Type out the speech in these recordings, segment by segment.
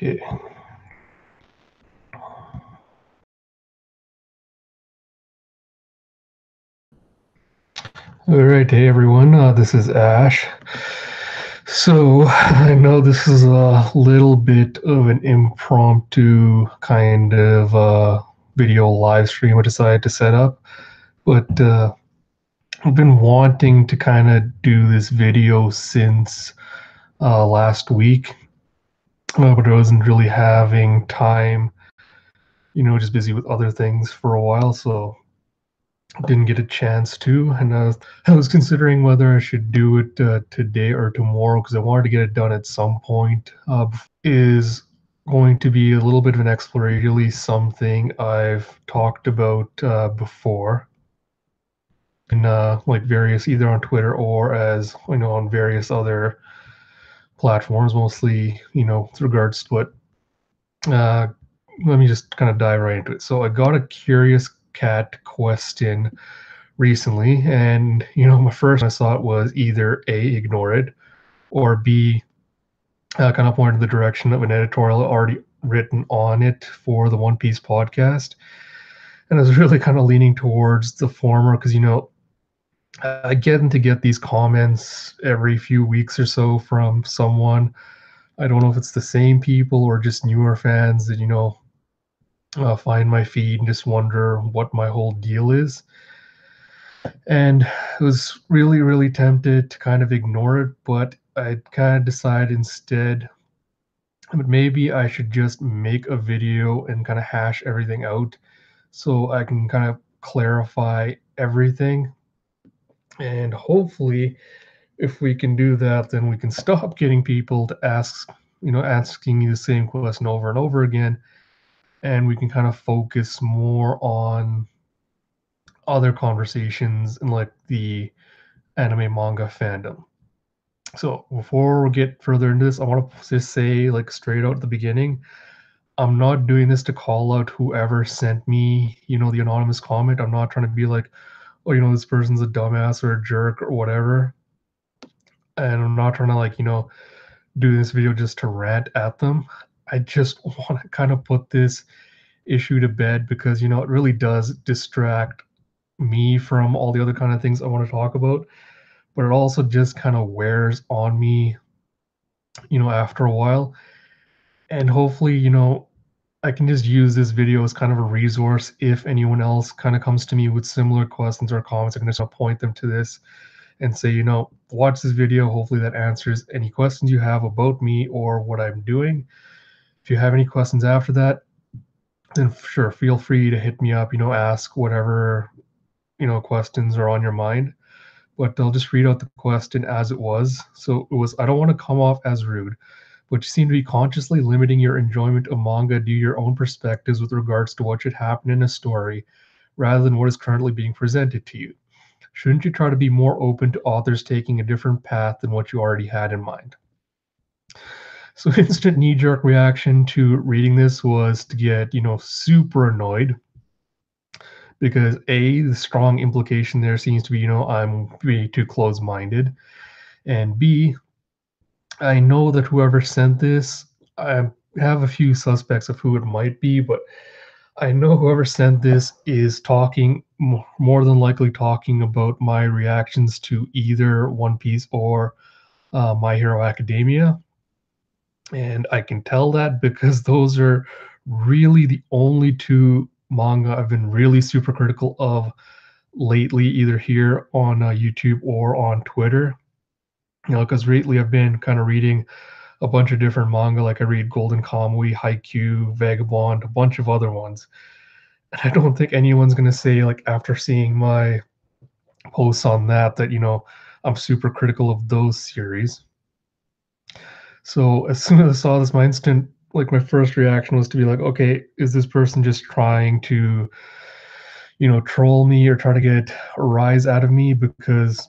Okay. All right, hey everyone, this is Ash. So I know this is a little bit of an impromptu kind of video live stream I decided to set up, but I've been wanting to kind of do this video since last week, but I wasn't really having time, just busy with other things for a while, so didn't get a chance to, and I was considering whether I should do it today or tomorrow because I wanted to get it done at some point. Is going to be a little bit of an exploration, really something I've talked about before in like various, either on Twitter or as on various other platforms, mostly with regards to what. Uh, Let me just kind of dive right into it. So I got a Curious Cat question recently, and my first I saw it was either A, ignore it, or B, kind of point in the direction of an editorial already written on it for the One Piece podcast. And I was really kind of leaning towards the former because I get these comments every few weeks or so from someone. I don't know if it's the same people or just newer fans that find my feed and just wonder what my whole deal is. And I was really, really tempted to kind of ignore it, but I kind of decided instead, but maybe I should just make a video and kind of hash everything out so I can kind of clarify everything. And hopefully, if we can do that, then we can stop getting people to asking me the same question over and over again. And we can kind of focus more on other conversations in like the anime manga fandom. So before we get further into this, I want to just say, like, straight out at the beginning, I'm not doing this to call out whoever sent me, the anonymous comment. I'm not trying to be like, oh, this person's a dumbass or a jerk or whatever. And I'm not trying to like, do this video just to rant at them. I just want to kind of put this issue to bed because, it really does distract me from all the other kind of things I want to talk about. But it also just kind of wears on me, after a while. And hopefully, I can just use this video as kind of a resource if anyone else kind of comes to me with similar questions or comments. I can just point them to this and say, watch this video. Hopefully that answers any questions you have about me or what I'm doing. If you have any questions after that, then sure, feel free to hit me up, ask whatever, questions are on your mind. But I'll just read out the question as it was. So it was, I don't want to come off as rude, but you seem to be consciously limiting your enjoyment of manga due to your own perspectives with regards to what should happen in a story rather than what is currently being presented to you. Shouldn't you try to be more open to authors taking a different path than what you already had in mind? So instant knee-jerk reaction to reading this was to get, super annoyed because A, the strong implication there seems to be, I'm way too close-minded, and B, I know that whoever sent this, I have a few suspects of who it might be, but I know whoever sent this is talking, more than likely talking about my reactions to either One Piece or My Hero Academia. And I can tell that because those are really the only two manga I've been really super critical of lately, either here on YouTube or on Twitter. Because lately I've been kind of reading a bunch of different manga. Like I read Golden Kamuy, Haikyuu, Vagabond, a bunch of other ones. And I don't think anyone's gonna say, like, after seeing my posts on that I'm super critical of those series. So as soon as I saw this, my first reaction was to be like, okay, is this person just trying to, troll me or try to get a rise out of me? Because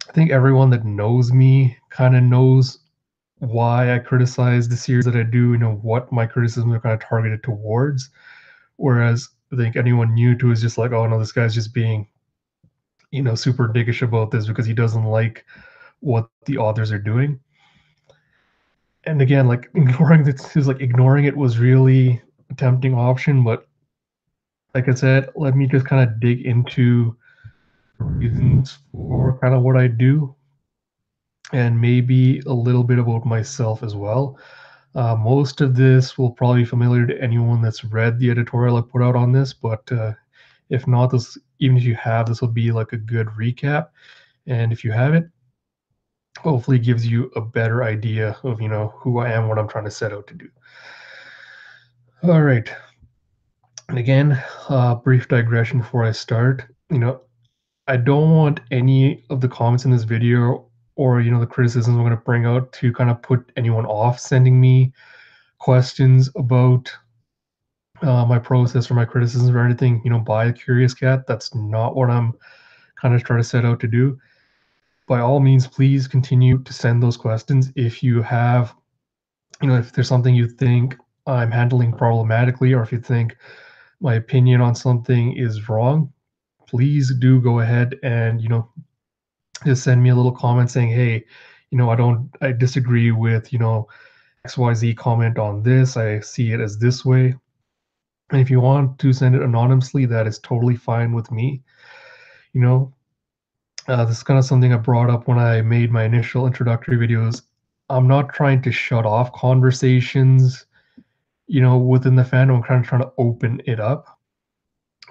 I think everyone that knows me kind of knows why I criticize the series that I do, what my criticisms are kind of targeted towards. Whereas I think anyone new to is just like, oh no, this guy's just being, super dickish about this because he doesn't like what the authors are doing. And again, like ignoring this is like ignoring it was really a tempting option, but like I said, let me just kind of dig into the reasons for kind of what I do and maybe a little bit about myself as well. Most of this will probably be familiar to anyone that's read the editorial I put out on this, but if not, this even if you have, this will be like a good recap. And if you haven't, hopefully gives you a better idea of who I am, what I'm trying to set out to do. All right, and again, brief digression before I start. I don't want any of the comments in this video or the criticisms I'm going to bring out to kind of put anyone off sending me questions about my process or my criticisms or anything, by a curious cat. That's not what I'm kind of trying to set out to do. By all means, please continue to send those questions. If you have, if there's something you think I'm handling problematically, or if you think my opinion on something is wrong, please do go ahead and, just send me a little comment saying, hey, I disagree with, XYZ comment on this. I see it as this way. And if you want to send it anonymously, that is totally fine with me. You know, this is kind of something I brought up when I made my initial introductory videos. I'm not trying to shut off conversations, within the fandom. I'm kind of trying to open it up.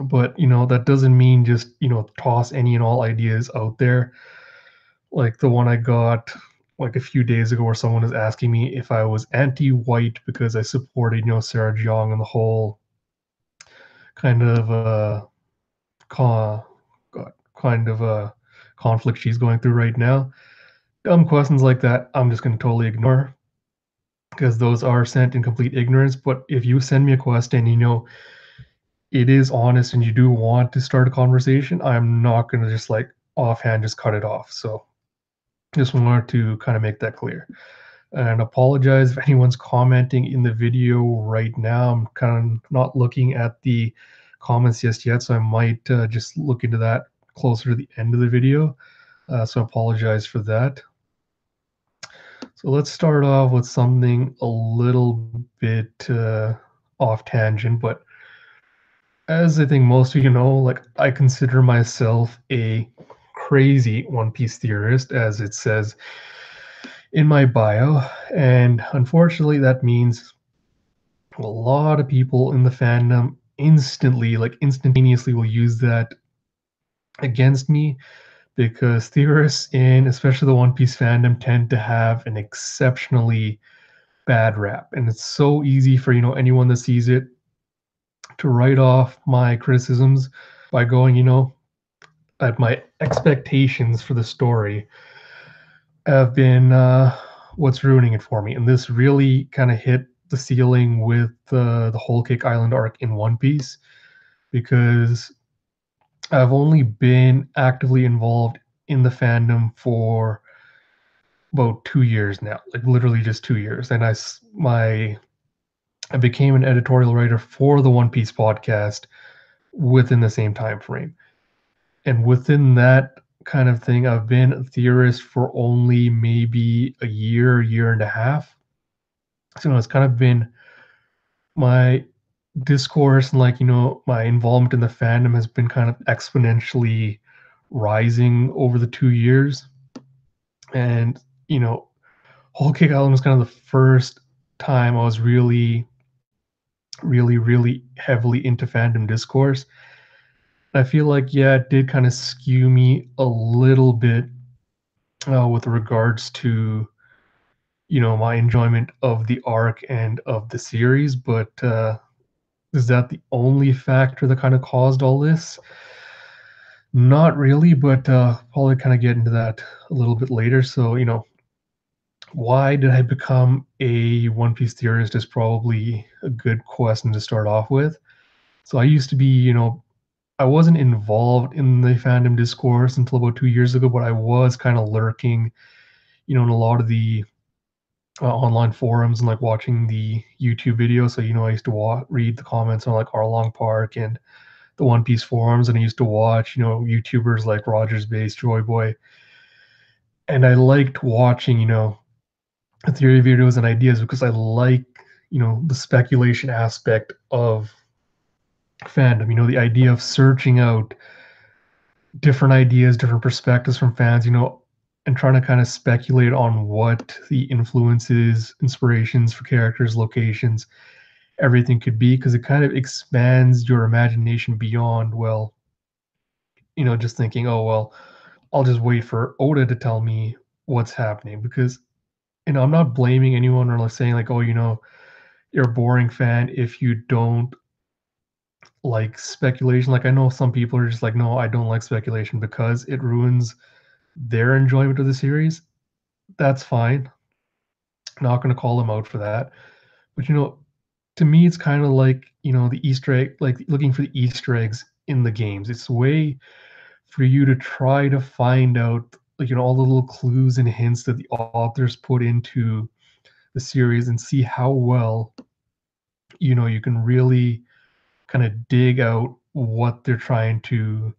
But, that doesn't mean just, toss any and all ideas out there. Like the one I got like a few days ago where someone is asking me if I was anti-white because I supported, Sarah Jeong and the whole kind of con- kind of conflict she's going through right now. Dumb questions like that, I'm just going to totally ignore because those are sent in complete ignorance. But if you send me a question, it is honest and you do want to start a conversation, I'm not going to just like offhand just cut it off. So just wanted to kind of make that clear. And apologize if anyone's commenting in the video right now. I'm kind of not looking at the comments just yet, so I might just look into that closer to the end of the video. So I apologize for that. So let's start off with something a little bit off tangent, but as I think most of you know, like I consider myself a crazy One Piece theorist, as it says in my bio, and unfortunately, that means a lot of people in the fandom instantly, like instantaneously, will use that against me because theorists in especially the One Piece fandom tend to have an exceptionally bad rap, and it's so easy for anyone that sees it to write off my criticisms by going, at my expectations for the story have been what's ruining it for me. And this really kind of hit the ceiling with the Whole Cake Island arc in One Piece because I've only been actively involved in the fandom for about 2 years now, like literally just 2 years. And I became an editorial writer for the One Piece podcast within the same time frame. And within that kind of thing, I've been a theorist for only maybe a year and a half. So it's kind of been my discourse and like, my involvement in the fandom has been kind of exponentially rising over the 2 years. And, Whole Cake Island was kind of the first time I was really heavily into fandom discourse. I feel like, yeah, it did kind of skew me a little bit with regards to my enjoyment of the arc and of the series, but is that the only factor that kind of caused all this? Not really, but probably kind of get into that a little bit later. So why did I become a One Piece theorist is probably a good question to start off with. So I used to be, I wasn't involved in the fandom discourse until about 2 years ago, but I was kind of lurking, in a lot of the online forums and like watching the YouTube videos. So I used to read the comments on like Arlong Park and the One Piece forums, and I used to watch YouTubers like Rogers Base, Joy Boy, and I liked watching theory videos and ideas because I like, the speculation aspect of fandom. The idea of searching out different ideas, different perspectives from fans, and trying to kind of speculate on what the influences, inspirations for characters, locations, everything could be, because it kind of expands your imagination beyond, well, just thinking, oh, well, I'll just wait for Oda to tell me what's happening. Because, I'm not blaming anyone or like saying, like, oh, you're a boring fan if you don't like speculation. Like, I know some people are just like, no, I don't like speculation because it ruins their enjoyment of the series. That's fine. Not going to call them out for that. But, to me, it's kind of like, the Easter egg, like looking for the Easter eggs in the games. It's a way for you to try to find out, like, all the little clues and hints that the authors put into the series and see how well, you can really kind of dig out what they're trying to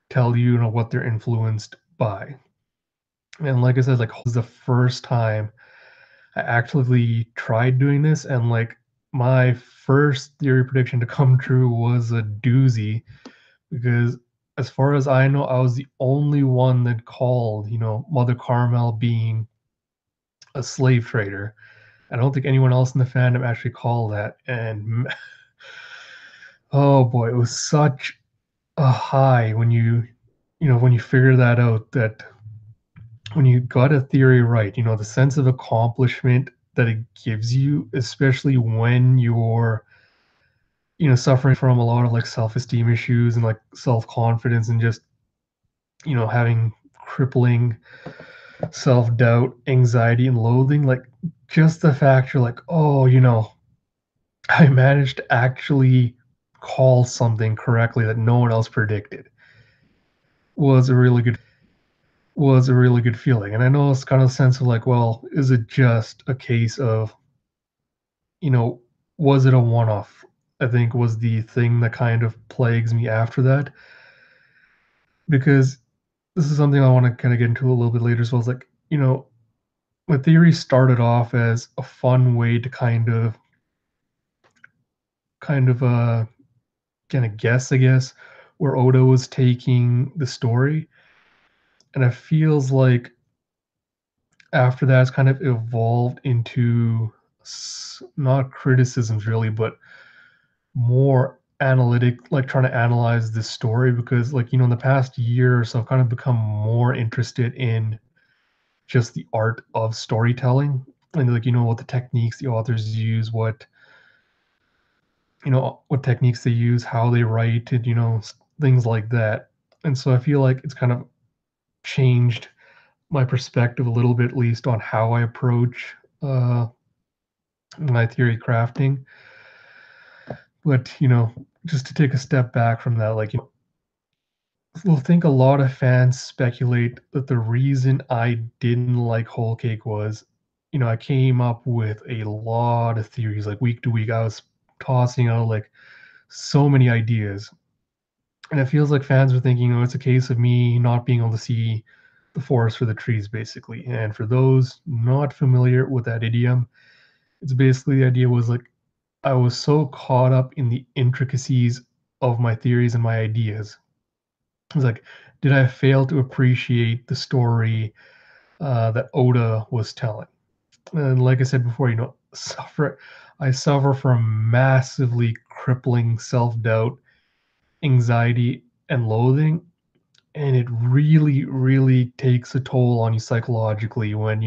tell you, what they're influenced by. And like I said, like, this is the first time I actively tried doing this, and like my first theory prediction to come true was a doozy because as far as I know, I was the only one that called, Mother Carmel being a slave trader. I don't think anyone else in the fandom actually called that. And oh boy, it was such a high when when you figure that out, that when you got a theory right, the sense of accomplishment that it gives you, especially when you're, suffering from a lot of like self-esteem issues and like self-confidence and just, having crippling self-doubt, anxiety, and loathing. Like, just the fact you're like, oh, I managed to actually call something correctly that no one else predicted was a really good was a really good feeling. And I know it's kind of a sense of like, well, is it just a case of, you know, was it a one-off? I think was the thing that kind of plagues me after that, because this is something I want to kind of get into a little bit later as well. It's like, my theory started off as a fun way to kind of kind of guess, I guess, where Oda was taking the story. And it feels like after that, it's kind of evolved into not criticisms really, but more analytic, like trying to analyze this story. Because, like, in the past year or so, I've kind of become more interested in just the art of storytelling and, like, what the techniques the authors use, what techniques they use, how they write, and, things like that. And so I feel like it's kind of changed my perspective a little bit, at least on how I approach my theory crafting. But, just to take a step back from that, like, I think a lot of fans speculate that the reason I didn't like Whole Cake was, I came up with a lot of theories, like week to week. I was tossing out like so many ideas. And it feels like fans are thinking, it's a case of me not being able to see the forest for the trees, basically. And for those not familiar with that idiom, it's basically the idea was like I was so caught up in the intricacies of my theories and my ideas. It's like, did I fail to appreciate the story that Oda was telling? And like I said before, I suffer from massively crippling self doubt, anxiety, and loathing. And it really, really takes a toll on you psychologically when,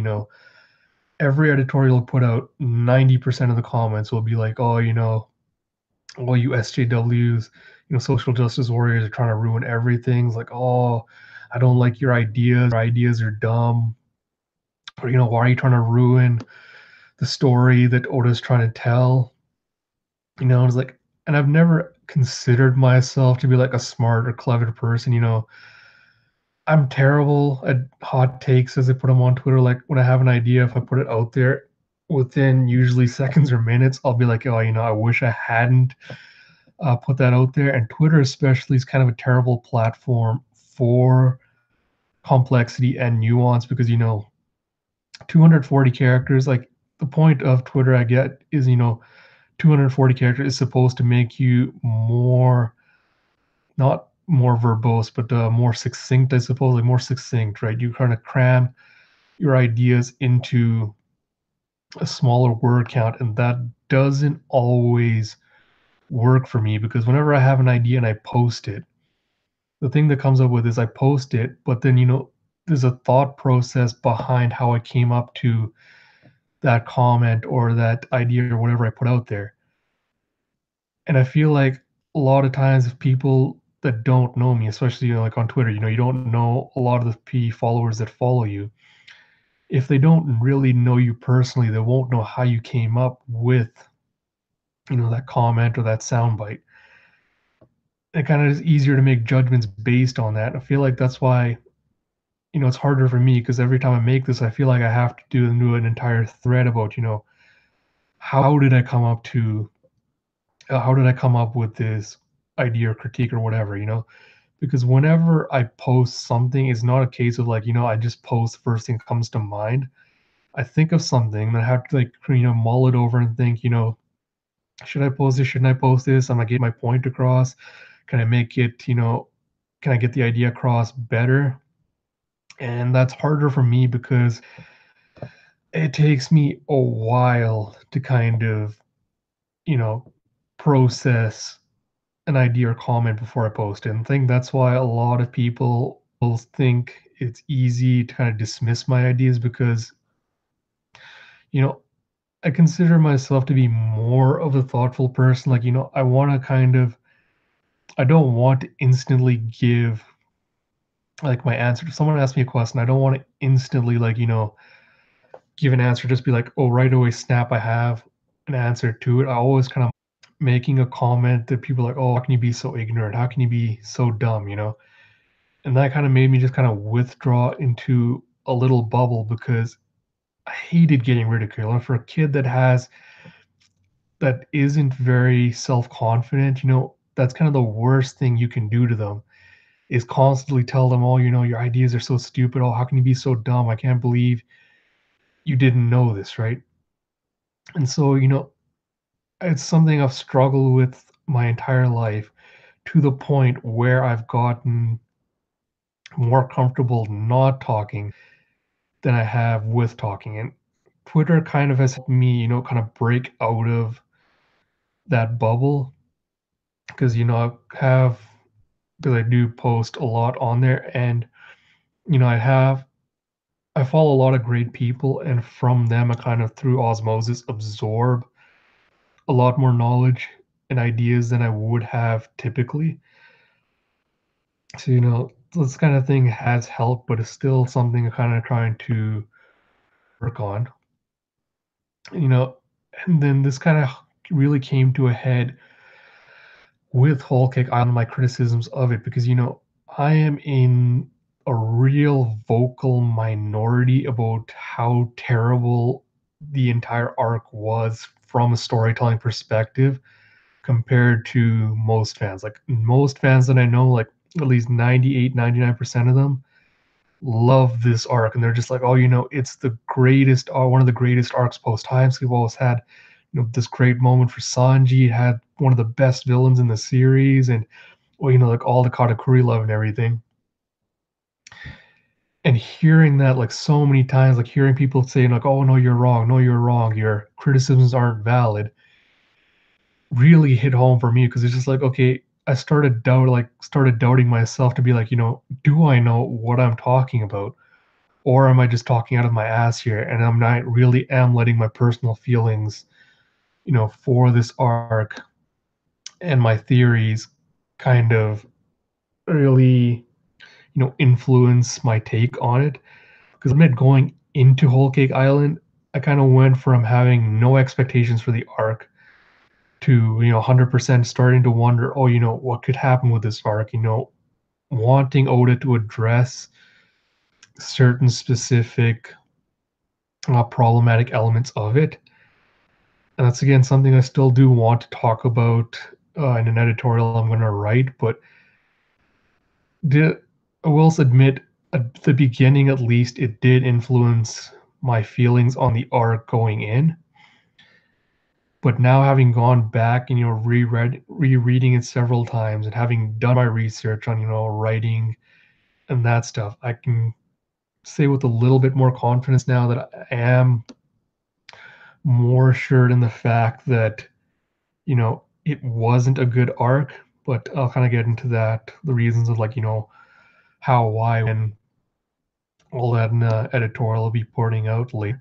every editorial put out, 90% of the comments will be like, oh, all you SJWs, social justice warriors are trying to ruin everything. It's like, oh, I don't like your ideas. Your ideas are dumb. Or, why are you trying to ruin the story that Oda's trying to tell? It's like, and I've never considered myself to be like a smart or clever person. I'm terrible at hot takes as I put them on Twitter. Like, when I have an idea, if I put it out there, within usually seconds or minutes, I'll be like, oh, I wish I hadn't put that out there. And Twitter, especially, is kind of a terrible platform for complexity and nuance because, 240 characters, like the point of Twitter I get is, 240 characters is supposed to make you more, not more verbose, but more succinct, I suppose, like more succinct, right? You kind of cram your ideas into a smaller word count, and that doesn't always work for me because whenever I have an idea and I post it, the thing that comes up with is I post it, but then, there's a thought process behind how I came up to that comment or that idea or whatever I put out there. And I feel like a lot of times if people that don't know me, especially, like on Twitter, you don't know a lot of the followers that follow you. If they don't really know you personally, they won't know how you came up with, that comment or that soundbite. It kind of is easier to make judgments based on that. I feel like that's why, it's harder for me because every time I make this, I feel like I have to do an entire thread about, how did I come up to, how did I come up with this idea or critique or whatever, Because whenever I post something, it's not a case of like, I just post the first thing that comes to mind. I think of something that I have to like, mull it over and think, should I post this? Shouldn't I post this? I'm gonna get my point across. Can I make it, can I get the idea across better? And that's harder for me because it takes me a while to kind of, you know, process an idea or comment before I post it. And I think that's why a lot of people will think it's easy to kind of dismiss my ideas because, you know, I consider myself to be more of a thoughtful person. Like, I want to kind of, I don't want to instantly give like my answer. If someone asks me a question, I don't want to instantly, like, give an answer, just be like, oh, right away, snap, I have an answer to it. I always kind of making a comment that people are like, oh, how can you be so ignorant? How can you be so dumb? And that kind of made me just kind of withdraw into a little bubble because I hated getting ridiculed. And for a kid that isn't very self-confident, that's kind of the worst thing you can do to them is constantly tell them, oh, your ideas are so stupid. Oh, how can you be so dumb? I can't believe you didn't know this, right? And so, it's something I've struggled with my entire life to the point where I've gotten more comfortable not talking than I have with talking. And Twitter kind of has helped me, kind of break out of that bubble because, I have, because I do post a lot on there and, I follow a lot of great people and from them I kind of through osmosis absorb a lot more knowledge and ideas than I would have typically. So, this kind of thing has helped, but it's still something I'm kind of trying to work on. You know, and then this kind of really came to a head with Whole Cake Island, my criticisms of it, because, I am in a real vocal minority about how terrible the entire arc was from a storytelling perspective compared to most fans. Like most fans that I know, like at least 98, 99% of them love this arc and they're just like, oh, it's the greatest, one of the greatest arcs post time skip. Always had, this great moment for Sanji. It had one of the best villains in the series, and well, like all the Katakuri love and everything. And hearing that like so many times, like hearing people saying like, oh no, you're wrong, no, you're wrong, your criticisms aren't valid, really hit home for me because it's just like, okay, I started doubting myself to be like, do I know what I'm talking about? Or am I just talking out of my ass here and I'm not really am letting my personal feelings, for this arc and my theories kind of really, influence my take on it. Because I'm going into Whole Cake Island, I kind of went from having no expectations for the arc to, 100% starting to wonder, oh, what could happen with this arc, wanting Oda to address certain specific problematic elements of it. And that's again something I still do want to talk about in an editorial I'm going to write. But I will admit, at the beginning at least, it did influence my feelings on the arc going in. But now having gone back and, rereading it several times and having done my research on, writing and that stuff, I can say with a little bit more confidence now that I am more assured in the fact that, it wasn't a good arc, but I'll kind of get into that, the reasons of like, how, why, and all that in editorial I'll be porting out later.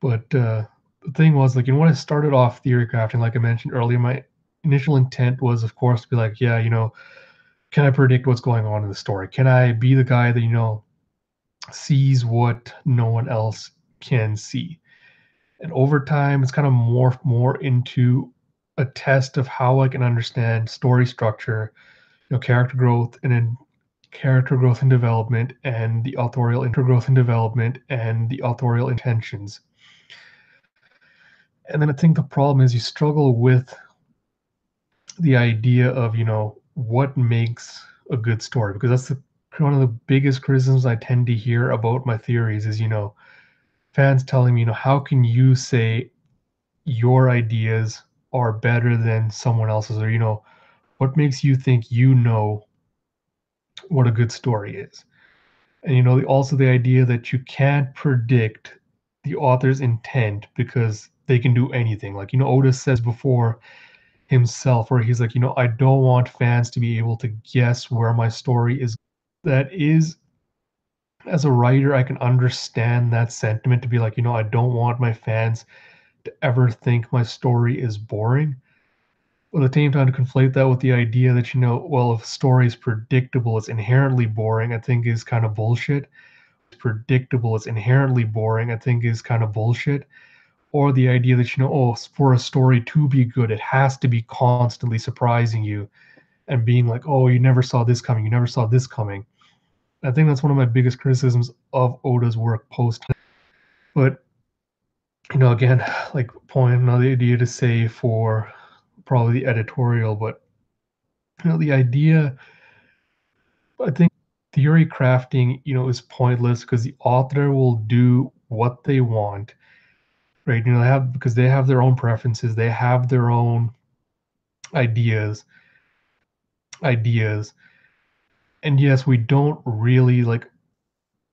But the thing was, like, when I started off theory crafting, like I mentioned earlier, my initial intent was, of course, to be like, yeah, can I predict what's going on in the story? Can I be the guy that, sees what no one else can see? And over time, it's kind of morphed more into a test of how I can understand story structure, character growth, and then character growth and development, and the authorial intentions. And then I think the problem is you struggle with the idea of, what makes a good story, because that's one of the biggest criticisms I tend to hear about my theories is, fans telling me, how can you say your ideas are better than someone else's, or, what makes you think what a good story is? And, also the idea that you can't predict the author's intent because they can do anything. Like, Oda says before himself, where he's like, I don't want fans to be able to guess where my story is. That is, as a writer, I can understand that sentiment to be like, I don't want my fans to ever think my story is boring. But at the same time, to conflate that with the idea that, well, if a story is predictable, it's inherently boring, I think is kind of bullshit. Predictable, it's inherently boring, I think is kind of bullshit. Or the idea that, oh, for a story to be good, it has to be constantly surprising you and being like, oh, you never saw this coming, you never saw this coming. I think that's one of my biggest criticisms of Oda's work post. But, again, like point another idea to say for probably the editorial, but, the idea, I think theory crafting, is pointless because the author will do what they want, right? They have their own preferences, they have their own ideas, ideas. And yes, we don't really like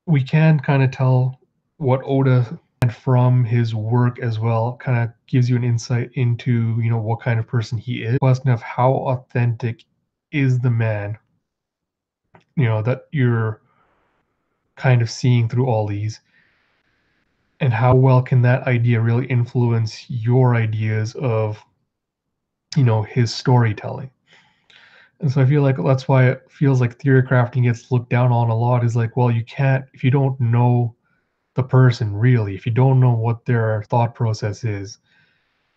we can kind of tell what Oda and from his work as well kind of gives you an insight into, what kind of person he is. Question of how authentic is the man, that you're kind of seeing through all these, and how well can that idea really influence your ideas of, his storytelling. And so I feel like that's why it feels like theory crafting gets looked down on a lot, is like, well, you can't, if you don't know the person really, if you don't know what their thought process is,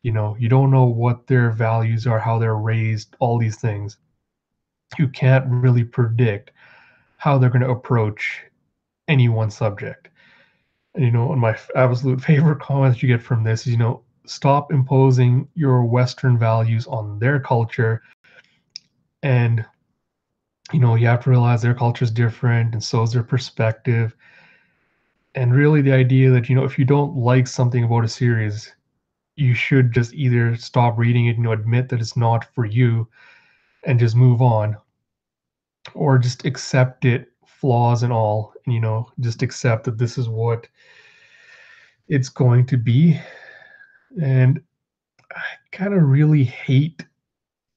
you don't know what their values are, how they're raised, all these things, you can't really predict how they're going to approach any one subject. And, and my absolute favorite comment that you get from this is, stop imposing your Western values on their culture. And, you have to realize their culture is different, and so is their perspective. And really, the idea that, if you don't like something about a series, you should just either stop reading it, admit that it's not for you and just move on, or just accept it, flaws and all, and, just accept that this is what it's going to be. And I kind of really hate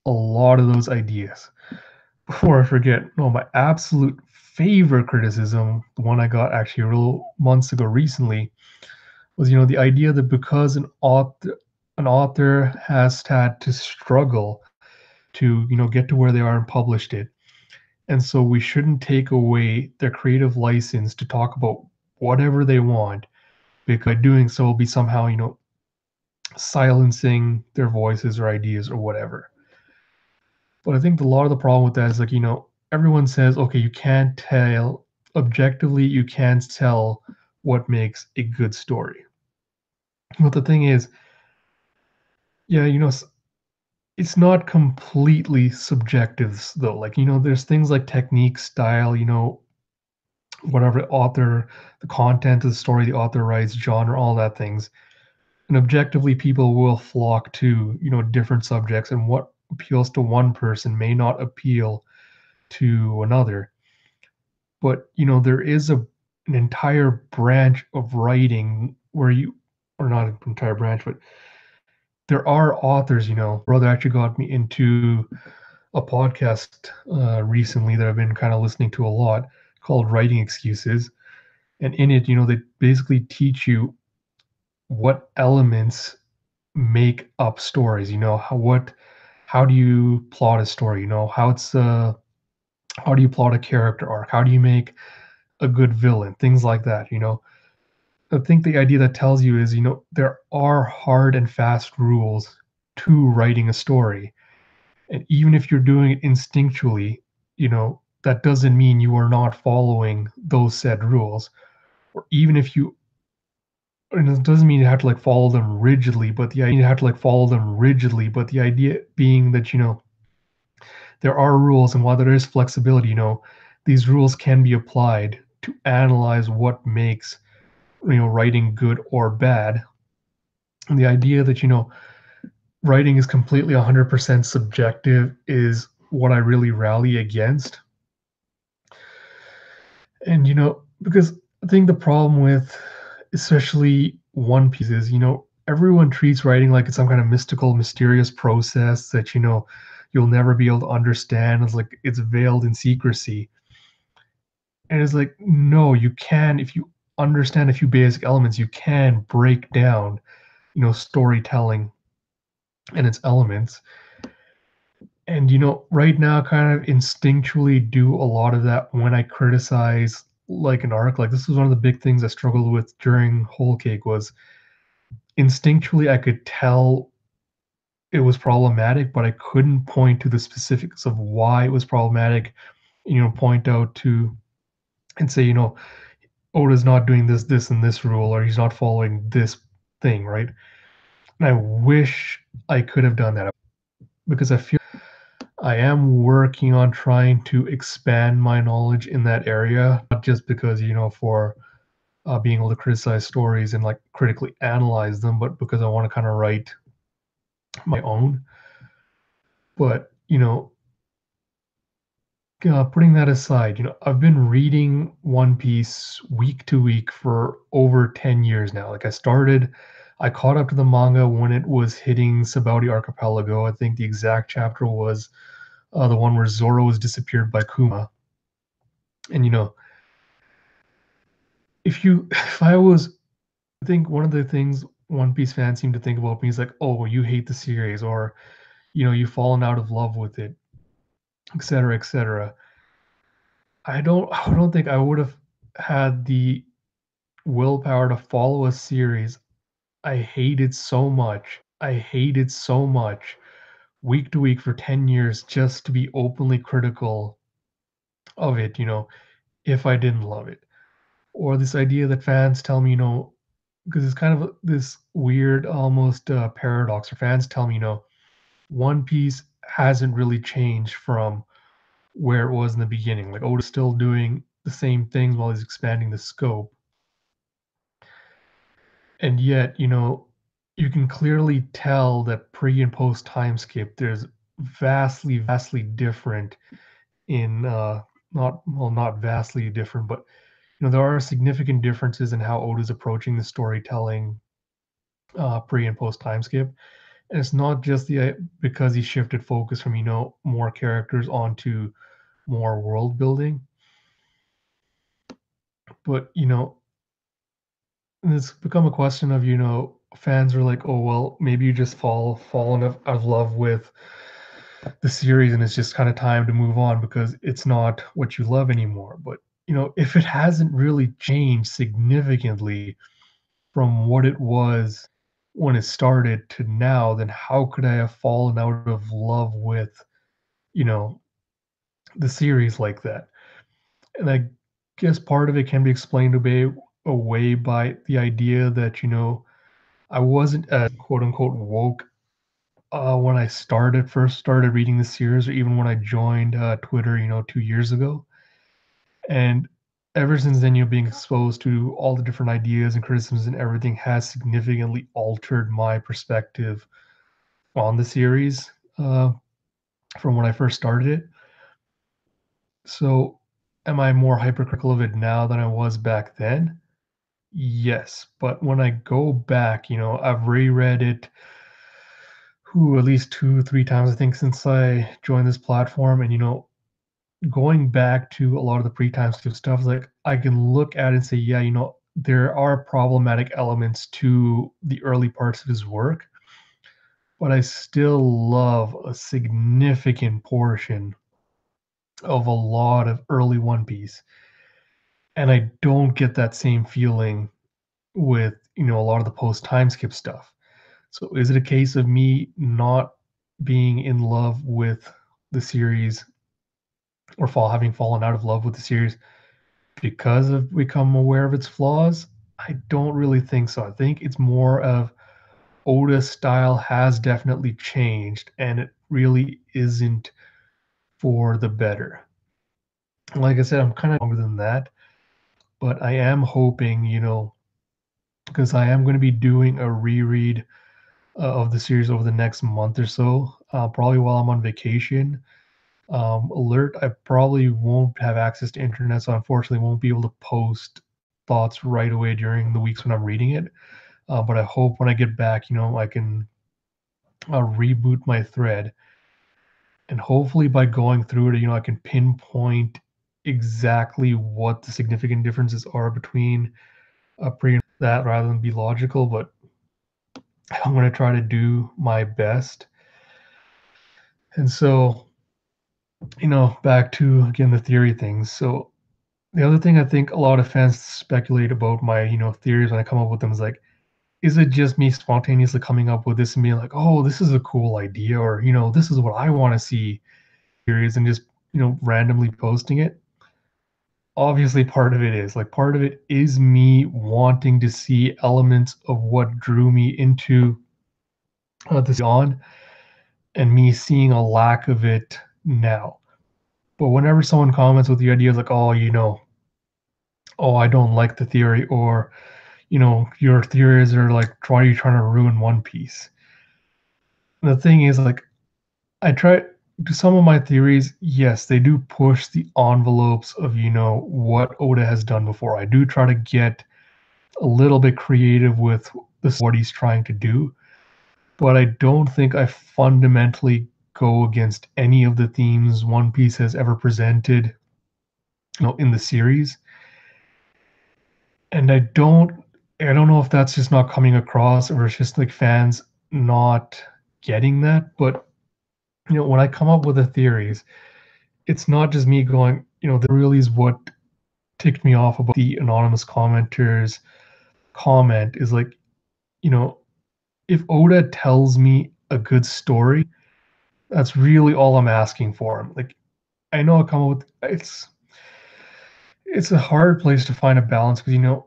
a lot of those ideas. Before I forget, no, my absolute favorite criticism, the one I got actually a little months ago recently, was, the idea that because an author has had to struggle to, get to where they are and published it, and so we shouldn't take away their creative license to talk about whatever they want, because by doing so will be somehow, silencing their voices or ideas or whatever. But I think a lot of the problem with that is, like, everyone says, okay, you can't tell objectively, you can't tell what makes a good story. But the thing is, yeah, it's not completely subjective though. Like, there's things like technique, style, whatever author, the content of the story the author writes, genre, all that things. And objectively, people will flock to, different subjects, and what appeals to one person may not appeal to another. But, there is an entire branch of writing where you, or not an entire branch, but there are authors, brother actually got me into a podcast recently that I've been kind of listening to a lot called Writing Excuses. And in it, they basically teach you what elements make up stories, how do you plot a story, how do you plot a character arc, how do you make a good villain, things like that. I think the idea that tells you is, there are hard and fast rules to writing a story. And even if you're doing it instinctually, that doesn't mean you are not following those said rules. Or even if you, and it doesn't mean you have to like follow them rigidly, but the idea you have to like follow them rigidly, but the idea being that, there are rules, and while there is flexibility, these rules can be applied to analyze what makes, writing good or bad. And the idea that, writing is completely 100% subjective is what I really rally against. And, because I think the problem with especially One Piece is, everyone treats writing like it's some kind of mystical, mysterious process that, you'll never be able to understand. It's like it's veiled in secrecy. And it's like, no, you can, if you understand a few basic elements, you can break down, storytelling and its elements. And, right now, kind of instinctually do a lot of that when I criticize like an arc. Like this was one of the big things I struggled with during Whole Cake was instinctually I could tell it was problematic, but I couldn't point to the specifics of why it was problematic. Point out to and say, Oda's not doing this, this, and this rule, or he's not following this thing, right? And I wish I could have done that because I feel I am working on trying to expand my knowledge in that area, not just because, for being able to criticize stories and like critically analyze them, but because I want to kind of write my own. But, putting that aside, I've been reading One Piece week to week for over 10 years now. I caught up to the manga when it was hitting Sabaudi Archipelago. I think the exact chapter was the one where Zoro was disappeared by Kuma. And, if I was, I think one of the things One Piece fans seem to think about me is like, oh, you hate the series, or, you've fallen out of love with it, etc., etc. I don't think I would have had the willpower to follow a series I hated so much week to week for 10 years just to be openly critical of it, if I didn't love it. Or this idea that fans tell me, because it's kind of this weird almost paradox, or fans tell me, One Piece hasn't really changed from where it was in the beginning. Like Oda's still doing the same things while he's expanding the scope. And yet, you can clearly tell that pre and post time skip, there's vastly different in not vastly different, but there are significant differences in how Oda's approaching the storytelling pre and post time skip. And it's not just the because he shifted focus from more characters onto more world building, but it's become a question of fans are like, oh well, maybe you just fallen out of love with the series and it's just kind of time to move on because it's not what you love anymore. But if it hasn't really changed significantly from what it was when it started to now, then how could I have fallen out of love with you know the series like that? And I guess part of it can be explained away by the idea that I wasn't as quote unquote woke when I first started reading the series, or even when I joined Twitter, 2 years ago. And ever since then, being exposed to all the different ideas and criticisms and everything has significantly altered my perspective on the series from when I first started it. So, am I more hypercritical of it now than I was back then? Yes, but when I go back, I've reread it at least 2, 3 times, I think, since I joined this platform, and, going back to a lot of the pre-time skip stuff, like, I can look at it and say, "Yeah, there are problematic elements to the early parts of his work," but I still love a significant portion of a lot of early One Piece, and I don't get that same feeling with, a lot of the post-time skip stuff. So is it a case of me not being in love with the series or having fallen out of love with the series because I've become aware of its flaws? I don't really think so. I think it's more of Oda's style has definitely changed and it really isn't for the better. Like I said, I'm kind of longer than that, but I am hoping, because I am going to be doing a reread of the series over the next month or so, probably while I'm on vacation. Alert, I probably won't have access to internet, so unfortunately won't be able to post thoughts right away during the weeks when I'm reading it. But I hope when I get back, I can reboot my thread, and hopefully by going through it, I can pinpoint exactly what the significant differences are between pre and that rather than be logical. But I'm going to try to do my best. And so, back to again the theory things. So the other thing I think a lot of fans speculate about my, theories when I come up with them is like, is it just me spontaneously coming up with this and being like, oh, this is a cool idea, or this is what I want to see theories and just, randomly posting it? Obviously, part of it is like part of it is me wanting to see elements of what drew me into this on, and me seeing a lack of it now. But whenever someone comments with the idea like, oh, oh, I don't like the theory, or your theories are like trying to ruin One Piece. The thing is, like, I try to some of my theories, yes, they do push the envelopes of, what Oda has done before. I do try to get a little bit creative with what he's trying to do, but I don't think I fundamentally go against any of the themes One Piece has ever presented, in the series. And I don't know if that's just not coming across or it's just like fans not getting that. But when I come up with the theories, it's not just me going, that really is what ticked me off about the anonymous commenter's comment is like, you know, if Oda tells me a good story, that's really all I'm asking for him. Like, I know I come up with it's a hard place to find a balance because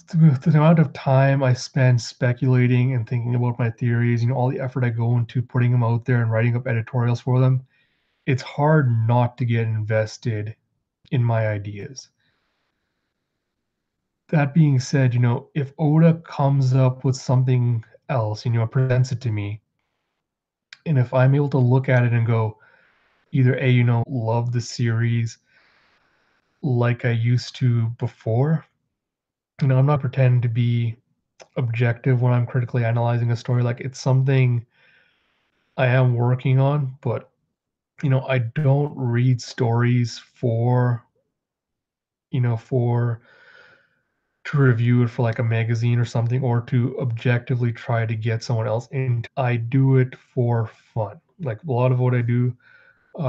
the amount of time I spend speculating and thinking about my theories, all the effort I go into putting them out there and writing up editorials for them, it's hard not to get invested in my ideas. That being said, if Oda comes up with something else, presents it to me, and if I'm able to look at it and go, either A, love the series like I used to before, I'm not pretending to be objective when I'm critically analyzing a story. Like, it's something I am working on, but I don't read stories for to review it for like a magazine or something, or to objectively try to get someone else in. I do it for fun. Like a lot of what I do,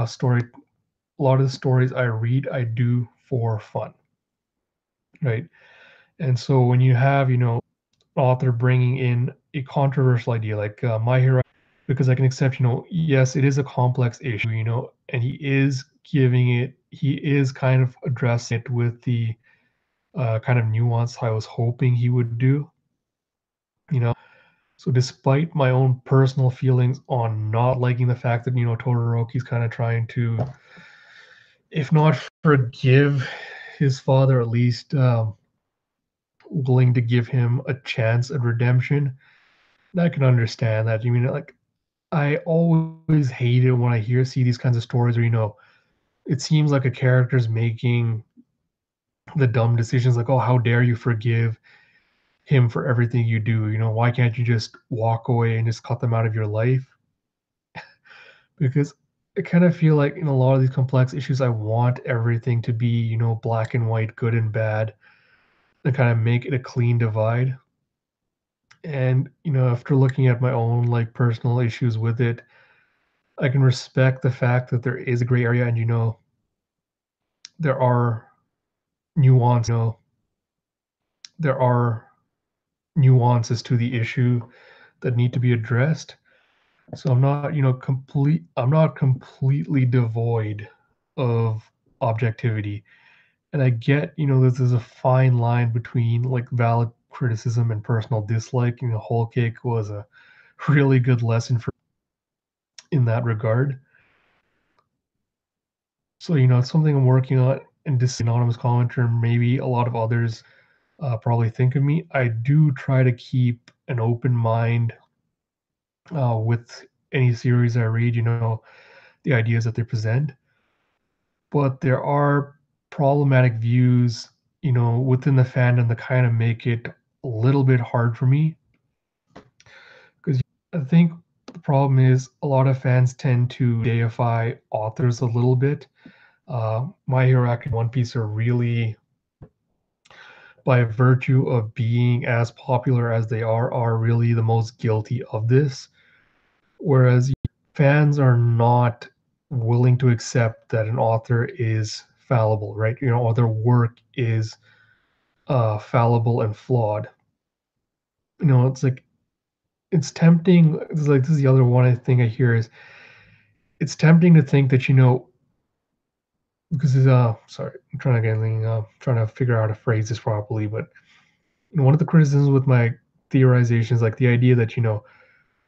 story, a lot of the stories I read, I do for fun, right? And so when you have, author bringing in a controversial idea like My Hero, because I can accept, yes, it is a complex issue, and he is kind of addressing it with the kind of nuance I was hoping he would do, you know. So despite my own personal feelings on not liking the fact that, Todoroki's kind of trying to, if not forgive his father at least willing to give him a chance at redemption. And I can understand that. You mean like I always hate it when I see these kinds of stories where it seems like a character's making the dumb decisions, like, oh, how dare you forgive him for everything you do? Why can't you just walk away and just cut them out of your life? Because I kind of feel like in a lot of these complex issues, I want everything to be, black and white, good and bad, and kind of make it a clean divide. And, after looking at my own like personal issues with it, I can respect the fact that there is a gray area and, there are nuance, there are nuances to the issue that need to be addressed. So I'm not completely devoid of objectivity. And I get, this is a fine line between like valid criticism and personal dislike. Whole cake was a really good lesson for in that regard. So, it's something I'm working on and this anonymous commenter, maybe a lot of others probably think of me. I do try to keep an open mind with any series I read, the ideas that they present. But there are problematic views, within the fandom that kind of make it a little bit hard for me. Because I think the problem is a lot of fans tend to deify authors a little bit. My Hero Academia, One Piece are really, by virtue of being as popular as they are really the most guilty of this. Whereas fans are not willing to accept that an author is fallible, right? Or their work is fallible and flawed. It's like it's tempting. It's like this is the other one thing I hear is it's tempting to think that because sorry, I'm trying to figure out how to phrase this properly, but one of the criticisms with my theorizations, like the idea that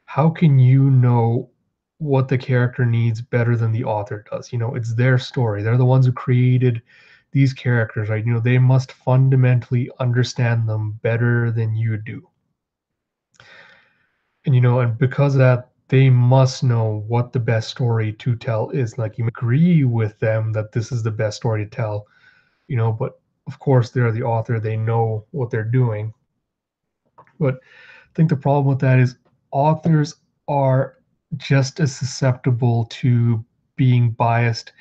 how can you know what the character needs better than the author does? It's their story. They're the ones who created these characters, right? They must fundamentally understand them better than you do. And and because of that, they must know what the best story to tell is. Like you agree with them that this is the best story to tell, but of course they're the author, they know what they're doing. But I think the problem with that is authors are just as susceptible to being biased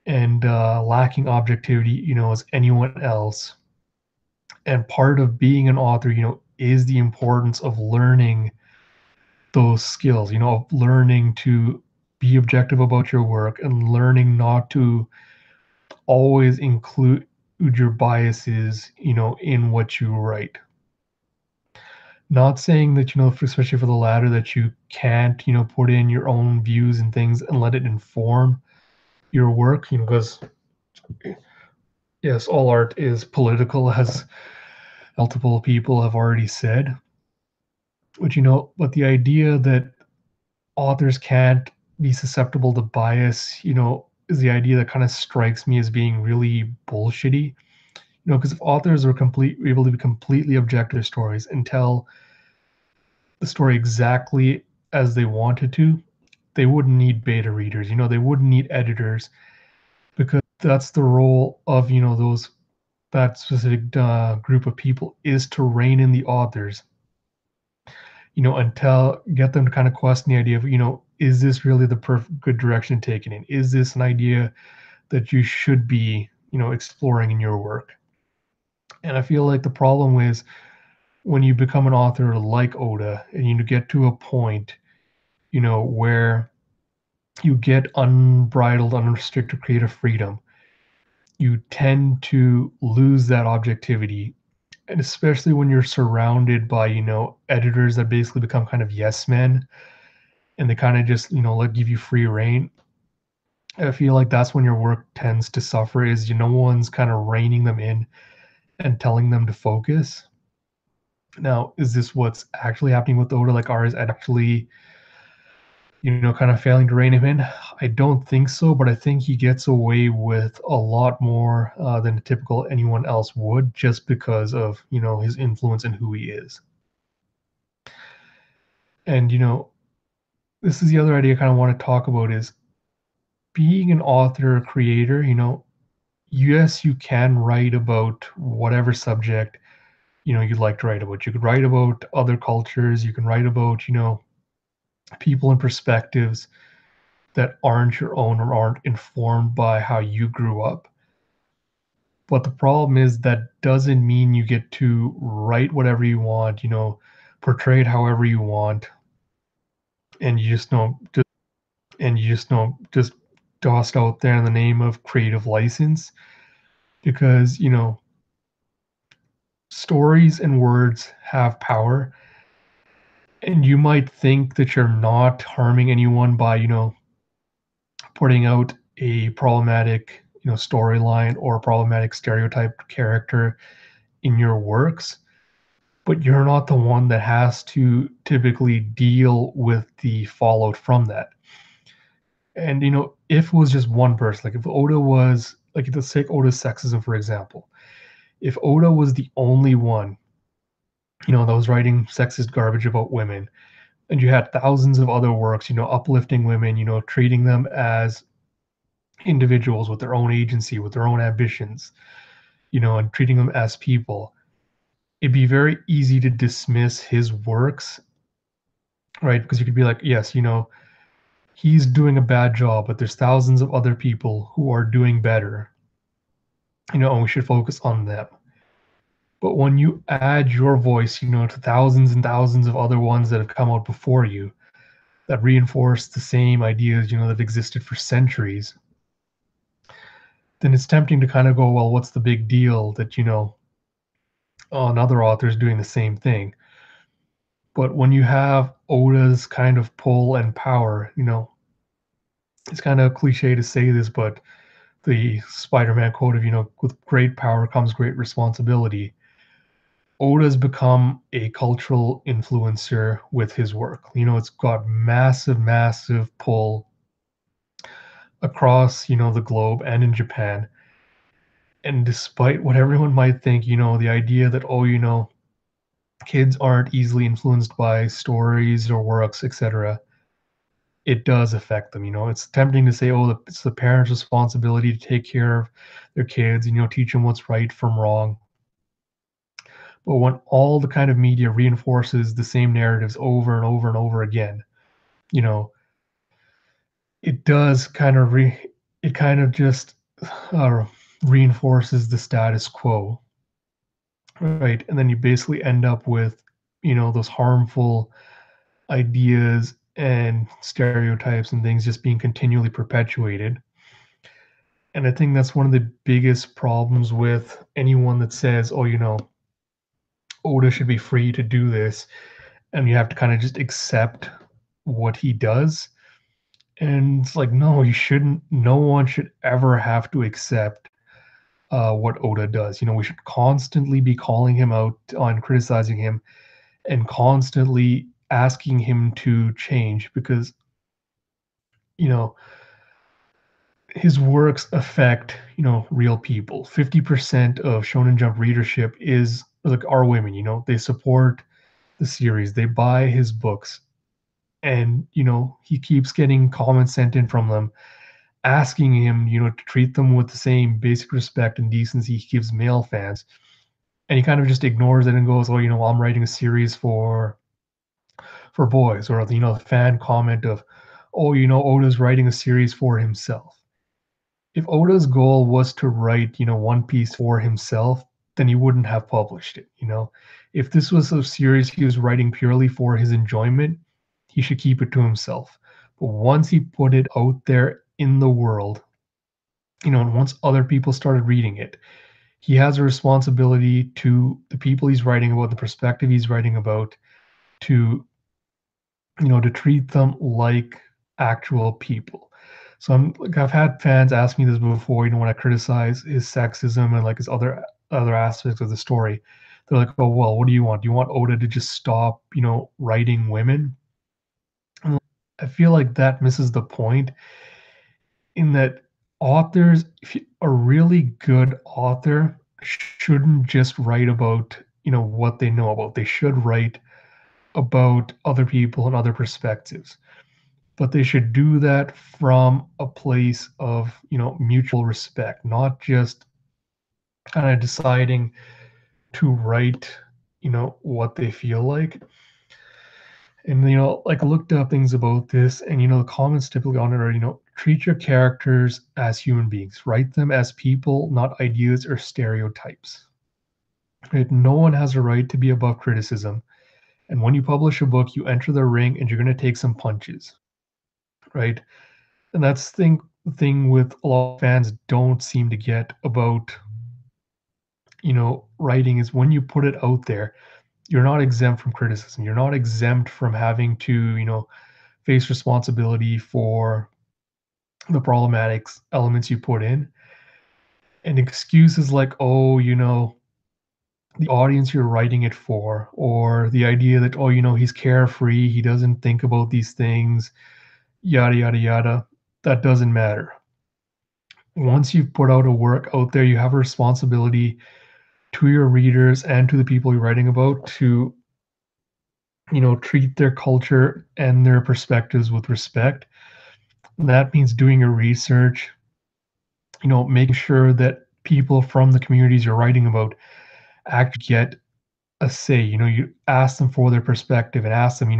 and lacking objectivity, as anyone else. And part of being an author, is the importance of learning those skills, of learning to be objective about your work and learning not to always include your biases, in what you write. Not saying that, especially for the latter, that you can't, put in your own views and things and let it inform your work, because yes, all art is political, as multiple people have already said. But but the idea that authors can't be susceptible to bias, is the idea that kind of strikes me as being really bullshitty. Because if authors are able to be completely objective stories and tell the story exactly as they wanted to, they wouldn't need beta readers. They wouldn't need editors because that's the role of that specific group of people is to rein in the authors. Until get them to kind of question the idea of is this really the perfect good direction taken in? Is this an idea that you should be exploring in your work? And I feel like the problem is when you become an author like Oda and you get to a point where you get unbridled, unrestricted creative freedom, you tend to lose that objectivity. And especially when you're surrounded by, editors that basically become kind of yes men and they kind of just, like give you free reign. I feel like that's when your work tends to suffer is no one's kind of reining them in and telling them to focus. Now, is this what's actually happening with Oda? Like, are is actually, kind of failing to rein him in? I don't think so, but I think he gets away with a lot more than a typical anyone else would, just because of his influence and who he is. And this is the other idea I kind of want to talk about is being an author or creator. Yes, you can write about whatever subject you'd like to write about. You could write about other cultures. You can write about people and perspectives that aren't your own or aren't informed by how you grew up. But the problem is that doesn't mean you get to write whatever you want, portray it however you want, and you just tossed out there in the name of creative license because stories and words have power, and you might think that you're not harming anyone by putting out a problematic storyline or a problematic stereotyped character in your works, but you're not the one that has to typically deal with the fallout from that. And if it was just one person, like if Oda was like, let's take Oda's sexism for example. If Oda was the only one that was writing sexist garbage about women, and you had thousands of other works uplifting women, treating them as individuals with their own agency, with their own ambitions, and treating them as people, it'd be very easy to dismiss his works, right? Because you could be like, yes, he's doing a bad job, but there's thousands of other people who are doing better, and we should focus on them. But when you add your voice, to thousands and thousands of other ones that have come out before you that reinforce the same ideas, that existed for centuries, then it's tempting to kind of go, well, what's the big deal that, another author is doing the same thing? But when you have Oda's kind of pull and power, it's kind of cliche to say this, but the Spider-Man quote of, with great power comes great responsibility. Oda's become a cultural influencer with his work. It's got massive, massive pull across, the globe and in Japan. And despite what everyone might think, the idea that, oh, kids aren't easily influenced by stories or works, etc., it does affect them. It's tempting to say, oh, it's the parents' responsibility to take care of their kids, teach them what's right from wrong. But when all the kind of media reinforces the same narratives over and over and over again, you know, it does kind of it kind of just uh, reinforces the status quo, right? And then you basically end up with, those harmful ideas and stereotypes and things just being continually perpetuated. And I think that's one of the biggest problems with anyone that says, oh, Oda should be free to do this, and you have to kind of just accept what he does. And it's like, no, you shouldn't. No one should ever have to accept what Oda does. We should constantly be calling him out on criticizing him and constantly asking him to change because, you know, his works affect, real people. 50% of Shonen Jump readership is like are women, they support the series, they buy his books, and he keeps getting comments sent in from them asking him to treat them with the same basic respect and decency he gives male fans, and he kind of just ignores it and goes, oh, I'm writing a series for boys. Or the fan comment of, oh, Oda's writing a series for himself. If Oda's goal was to write One Piece for himself, then he wouldn't have published it. If this was a series he was writing purely for his enjoyment, he should keep it to himself. But once he put it out there in the world, and once other people started reading it, he has a responsibility to the people he's writing about, the perspective he's writing about, to to treat them like actual people. So I've had fans ask me this before, when I criticize his sexism and like his other aspects of the story. They're like, oh, well, what do you want? Do you want Oda to just stop, writing women? And I feel like that misses the point. in that authors, if you, a really good author shouldn't just write about, what they know about. They should write about other people and other perspectives, but they should do that from a place of, mutual respect, not just kind of deciding to write, what they feel like. And, like I looked up things about this, and, the comments typically on it are, treat your characters as human beings, write them as people, not ideas or stereotypes. Right? No one has a right to be above criticism. And when you publish a book, you enter the ring and you're going to take some punches, right? And that's the thing with a lot of fans don't seem to get about, writing is when you put it out there, you're not exempt from criticism. You're not exempt from having to, face responsibility for the problematic elements you put in. And excuses like, oh, the audience you're writing it for, or the idea that, oh, he's carefree, he doesn't think about these things, yada, yada, yada, that doesn't matter. Once you've put out a work out there, you have a responsibility to your readers and to the people you're writing about to, treat their culture and their perspectives with respect. And that means doing your research, making sure that people from the communities you're writing about actually get a say. You ask them for their perspective and ask them,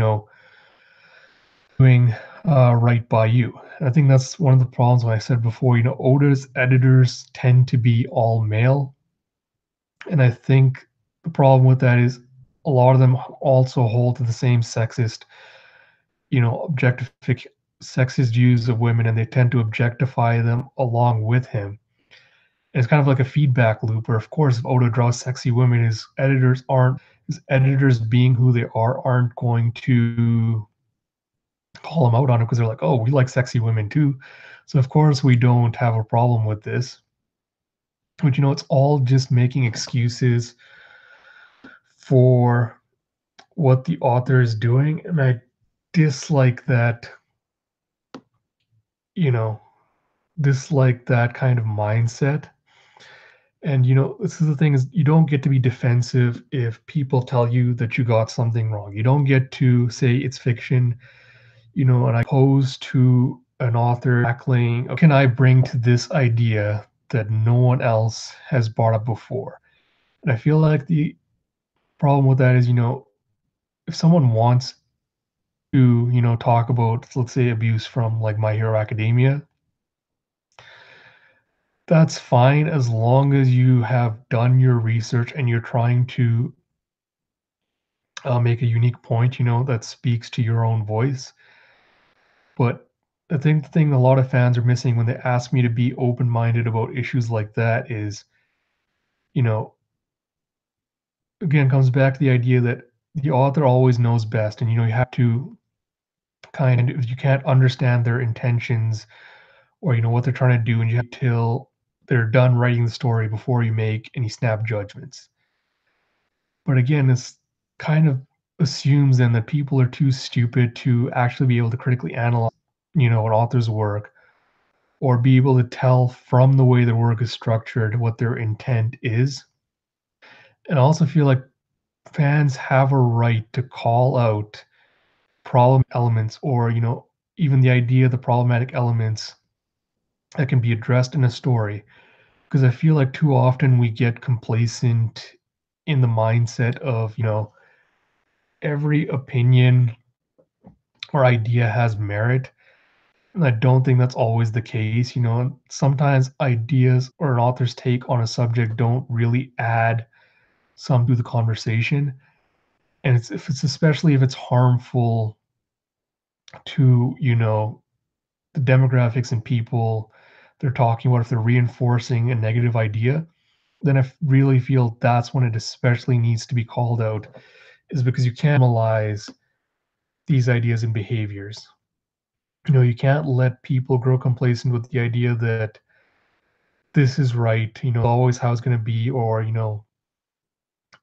doing right by you. And I think that's one of the problems. When I said before, Oda's editors tend to be all male, and I think the problem with that is a lot of them also hold to the same sexist, objectific sexist views of women, and they tend to objectify them along with him. And it's kind of like a feedback loop where, of course, if Oda draws sexy women, his editors being who they aren't going to call him out on it because they're like, oh, we like sexy women too. So of course we don't have a problem with this. But it's all just making excuses for what the author is doing. And I dislike that, you know, dislike that kind of mindset. And this is the thing is you don't get to be defensive if people tell you that you got something wrong. You don't get to say it's fiction, and I pose to an author tackling, can I bring to this idea that no one else has brought up before? And I feel like the problem with that is, if someone wants to, talk about, let's say, abuse from like My Hero Academia, that's fine as long as you have done your research and you're trying to make a unique point, that speaks to your own voice. But I think the thing a lot of fans are missing when they ask me to be open-minded about issues like that is, you know, again, comes back to the idea that the author always knows best, and you have to kind of, if you can't understand their intentions or what they're trying to do, and you have till they're done writing the story before you make any snap judgments. But again, this kind of assumes then that people are too stupid to actually be able to critically analyze, an author's work or be able to tell from the way their work is structured what their intent is. And I also feel like fans have a right to call out problem elements or, even the idea of the problematic elements that can be addressed in a story. Because I feel like too often we get complacent in the mindset of, every opinion or idea has merit. And I don't think that's always the case. Sometimes ideas or an author's take on a subject don't really add some to the conversation. And if it's especially if it's harmful to, the demographics and people they're talking about, if they're reinforcing a negative idea, then I really feel that's when it especially needs to be called out, is because you can't normalize these ideas and behaviors. You can't let people grow complacent with the idea that this is right, always how it's going to be, or,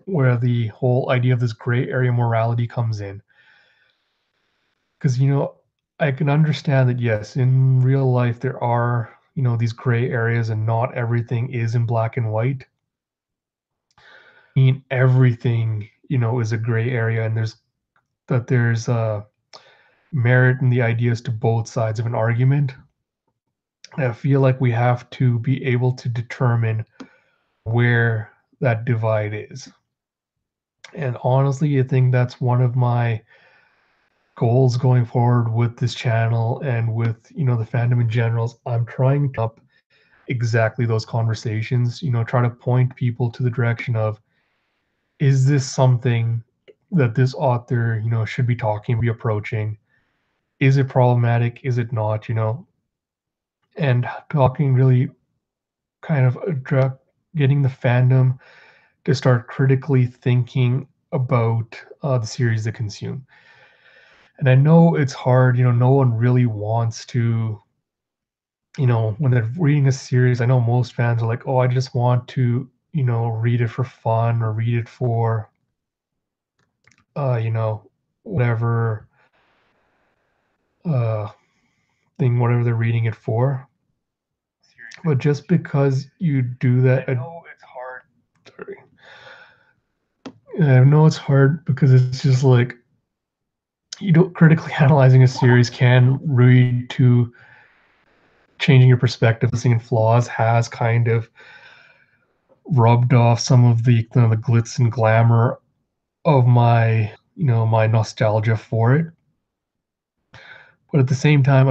where the whole idea of this gray area morality comes in. Because, I can understand that, yes, in real life, there are, these gray areas and not everything is in black and white. I mean, everything, is a gray area and there's merit in the ideas to both sides of an argument. I feel like we have to be able to determine where that divide is. And honestly, I think that's one of my goals going forward with this channel and with, the fandom in general. I'm trying to up exactly those conversations, try to point people to the direction of, is this something that this author, should be talking, be approaching? Is it problematic? Is it not, And talking really kind of getting the fandom to start critically thinking about the series they consume. And I know it's hard, no one really wants to, when they're reading a series, I know most fans are like, oh, I just want to, read it for fun or read it for, whatever uh, whatever they're reading it for. But just because you do that, I know it's hard. Sorry. I know it's hard because it's just like, critically analyzing a series can lead to changing your perspective, seeing flaws has kind of rubbed off some of the glitz and glamour of my nostalgia for it. But at the same time,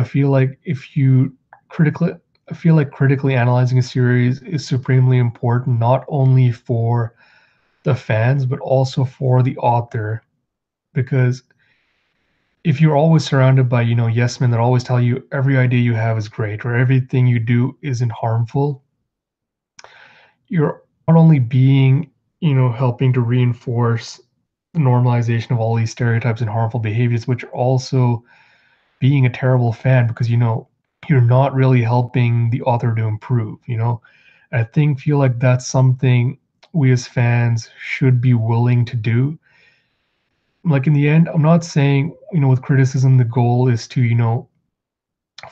critically I feel like critically analyzing a series is supremely important, not only for the fans, but also for the author. Because if you're always surrounded by, yes men that always tell you every idea you have is great or everything you do isn't harmful, you're not only being, helping to reinforce the normalization of all these stereotypes and harmful behaviors, which are also being a terrible fan because, you're not really helping the author to improve. Feel like that's something we as fans should be willing to do. Like in the end, I'm not saying, with criticism, the goal is to,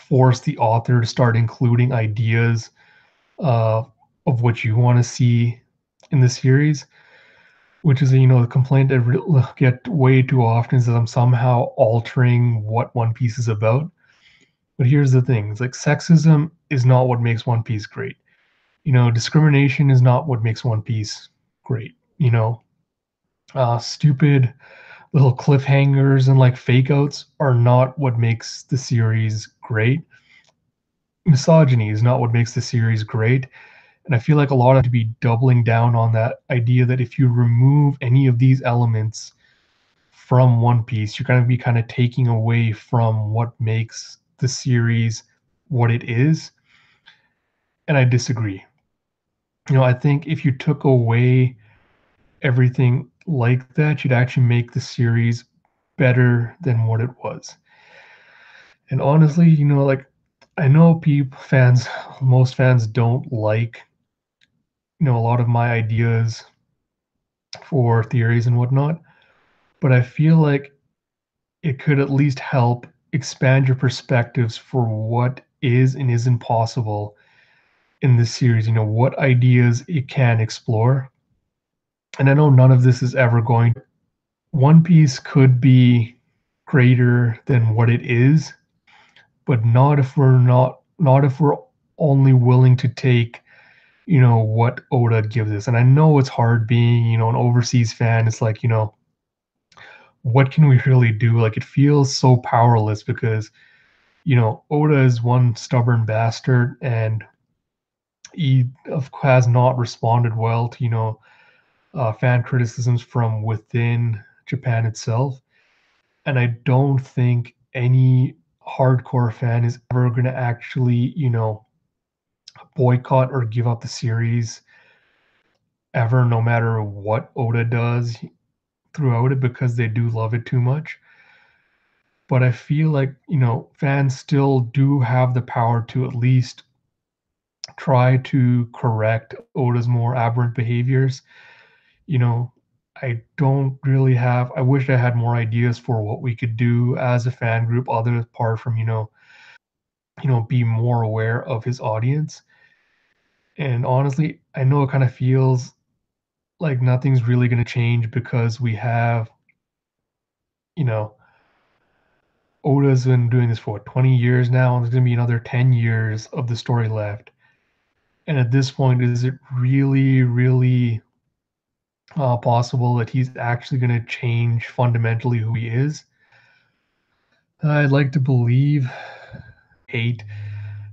force the author to start including ideas uh, of what you want to see in the series, which is a complaint I get way too often is that I'm somehow altering what One Piece is about. But here's the thing: it's like sexism is not what makes One Piece great. Discrimination is not what makes One Piece great. Stupid little cliffhangers and like fake outs are not what makes the series great. Misogyny is not what makes the series great. And I feel like a lot of to be doubling down on that idea that if you remove any of these elements from One Piece, you're going to be kind of taking away from what makes the series what it is. And I disagree. I think if you took away everything like that, you'd actually make the series better than what it was. And honestly, like I know most fans don't like, a lot of my ideas for theories and whatnot, but I feel like it could at least help expand your perspectives for what is and isn't possible in this series, what ideas it can explore. And I know none of this is ever going. One Piece could be greater than what it is, but not if we're only willing to take, what Oda gives us. And I know it's hard being, an overseas fan. It's like, what can we really do? Like it feels so powerless because, Oda is one stubborn bastard and he has not responded well to, fan criticisms from within Japan itself. And I don't think any hardcore fan is ever going to actually, boycott or give up the series ever, no matter what Oda does throughout it, because they do love it too much. But I feel like, fans still do have the power to at least try to correct Oda's more aberrant behaviors. You know, I don't really have I wish I had more ideas for what we could do as a fan group other apart from, be more aware of his audience. And honestly, I know it kind of feels like nothing's really going to change because we have, you know, Oda's been doing this for what, 20 years now, and there's going to be another 10 years of the story left. And at this point, is it really, really possible that he's actually going to change fundamentally who he is? I'd like to believe, hate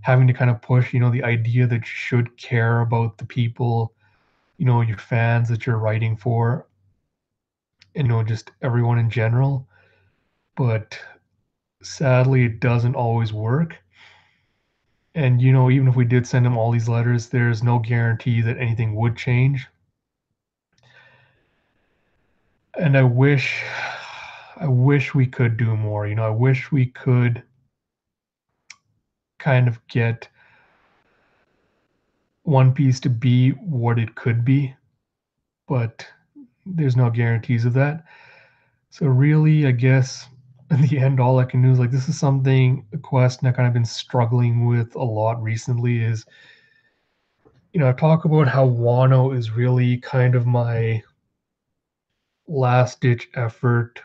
having to kind of push, the idea that you should care about the people, your fans that you're writing for, and, just everyone in general. But sadly, it doesn't always work. And, even if we did send him all these letters, there's no guarantee that anything would change. And I wish we could do more. I wish we could kind of get One Piece to be what it could be, but there's no guarantees of that. So really, I guess in the end, all I can do is like this is something a question I kind of been struggling with a lot recently is, I talk about how Wano is really kind of my last ditch effort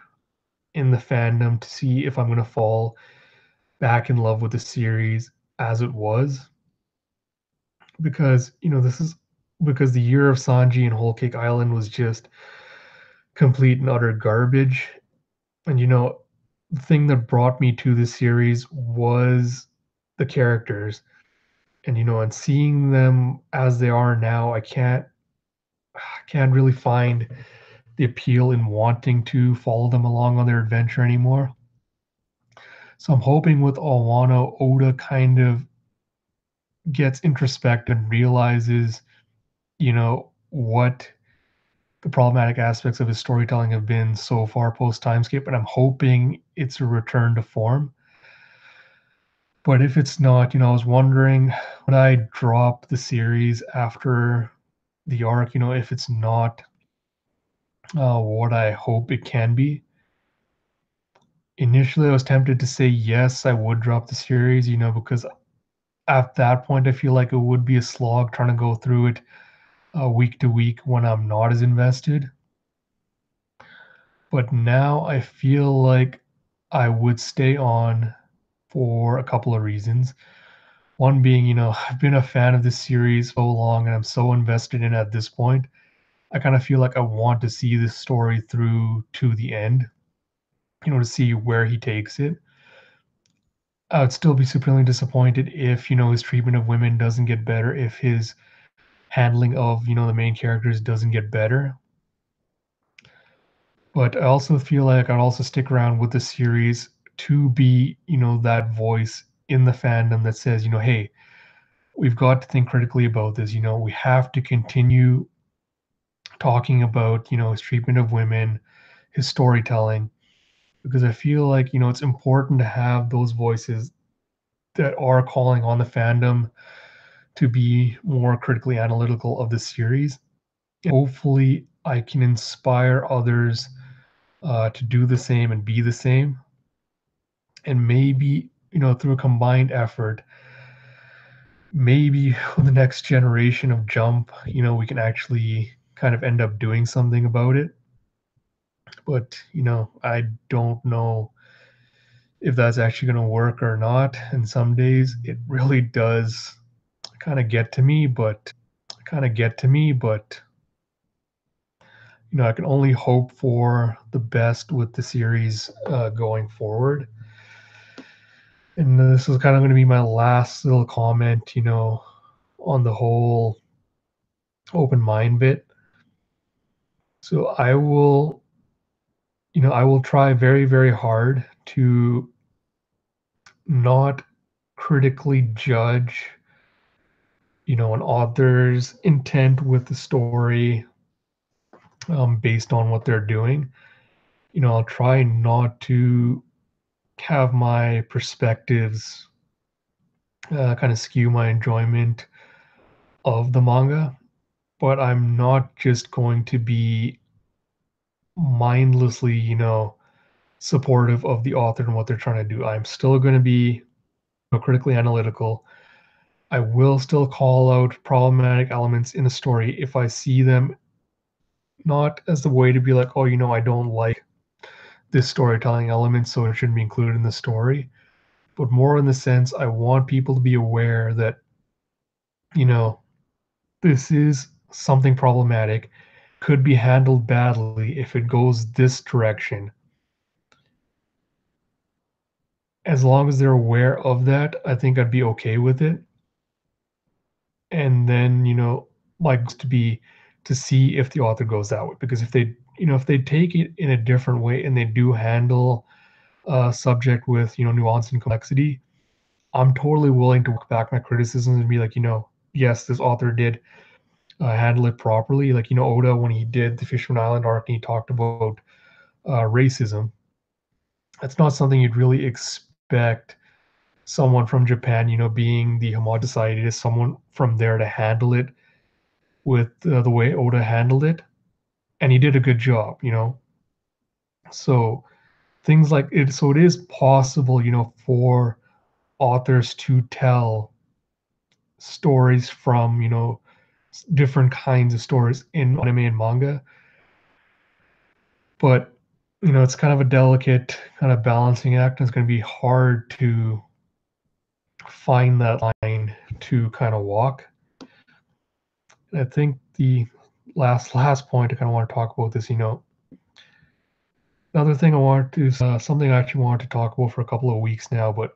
in the fandom to see if I'm gonna fall back in love with the series as it was. Because, this is because the year of Sanji and Whole Cake Island was just complete and utter garbage. And the thing that brought me to this series was the characters. And and seeing them as they are now, I can't really find the appeal in wanting to follow them along on their adventure anymore. So I'm hoping with Awano, Oda kind of gets introspective and realizes, what the problematic aspects of his storytelling have been so far post Timeskip, and I'm hoping it's a return to form. But if it's not, I was wondering would I drop the series after the arc, if it's not what I hope it can be. Initially, I was tempted to say yes, I would drop the series, because at that point, I feel like it would be a slog trying to go through it week to week when I'm not as invested. But now I feel like I would stay on for a couple of reasons. One being, I've been a fan of this series so long and I'm so invested in it at this point. I kind of feel like I want to see this story through to the end, to see where he takes it. I would still be supremely disappointed if, his treatment of women doesn't get better, if his handling of, the main characters doesn't get better. But I also feel like I'd also stick around with the series to be, that voice in the fandom that says, hey, we've got to think critically about this. We have to continue talking about, his treatment of women, his storytelling, because I feel like, it's important to have those voices that are calling on the fandom to be more critically analytical of the series. Hopefully, I can inspire others to do the same and be the same. And maybe, through a combined effort, maybe with the next generation of Jump, we can actually kind of end up doing something about it. But, I don't know if that's actually going to work or not. And some days it really does kind of get to me, but I can only hope for the best with the series going forward. And this is kind of going to be my last little comment, on the whole open mind bit. So I will try very, very hard to not critically judge, an author's intent with the story based on what they're doing. I'll try not to have my perspectives kind of skew my enjoyment of the manga, but I'm not just going to be mindlessly, supportive of the author and what they're trying to do. I'm still going to be critically analytical. I will still call out problematic elements in a story if I see them, not as the way to be like, oh, I don't like this storytelling element, so it shouldn't be included in the story, but more in the sense I want people to be aware that, you know, this is something problematic, could be handled badly if it goes this direction. As long as they're aware of that, I think I'd be okay with it. And then, like to be to see if the author goes that way. Because if they take it in a different way and they do handle a subject with, nuance and complexity, I'm totally willing to work back my criticisms and be like, yes, this author did handle it properly. Like, Oda, when he did the Fisherman Island arc and he talked about racism, that's not something you'd really expect someone from Japan, being the homogenous society, is someone from there to handle it with the way Oda handled it. And he did a good job, So things like it, so it is possible, for authors to tell stories from, different kinds of stories in anime and manga. But, it's kind of a delicate kind of balancing act, and it's going to be hard to find that line to kind of walk. And I think the last point I kind of want to talk about this, another thing I wanted to something I actually wanted to talk about for a couple of weeks now, but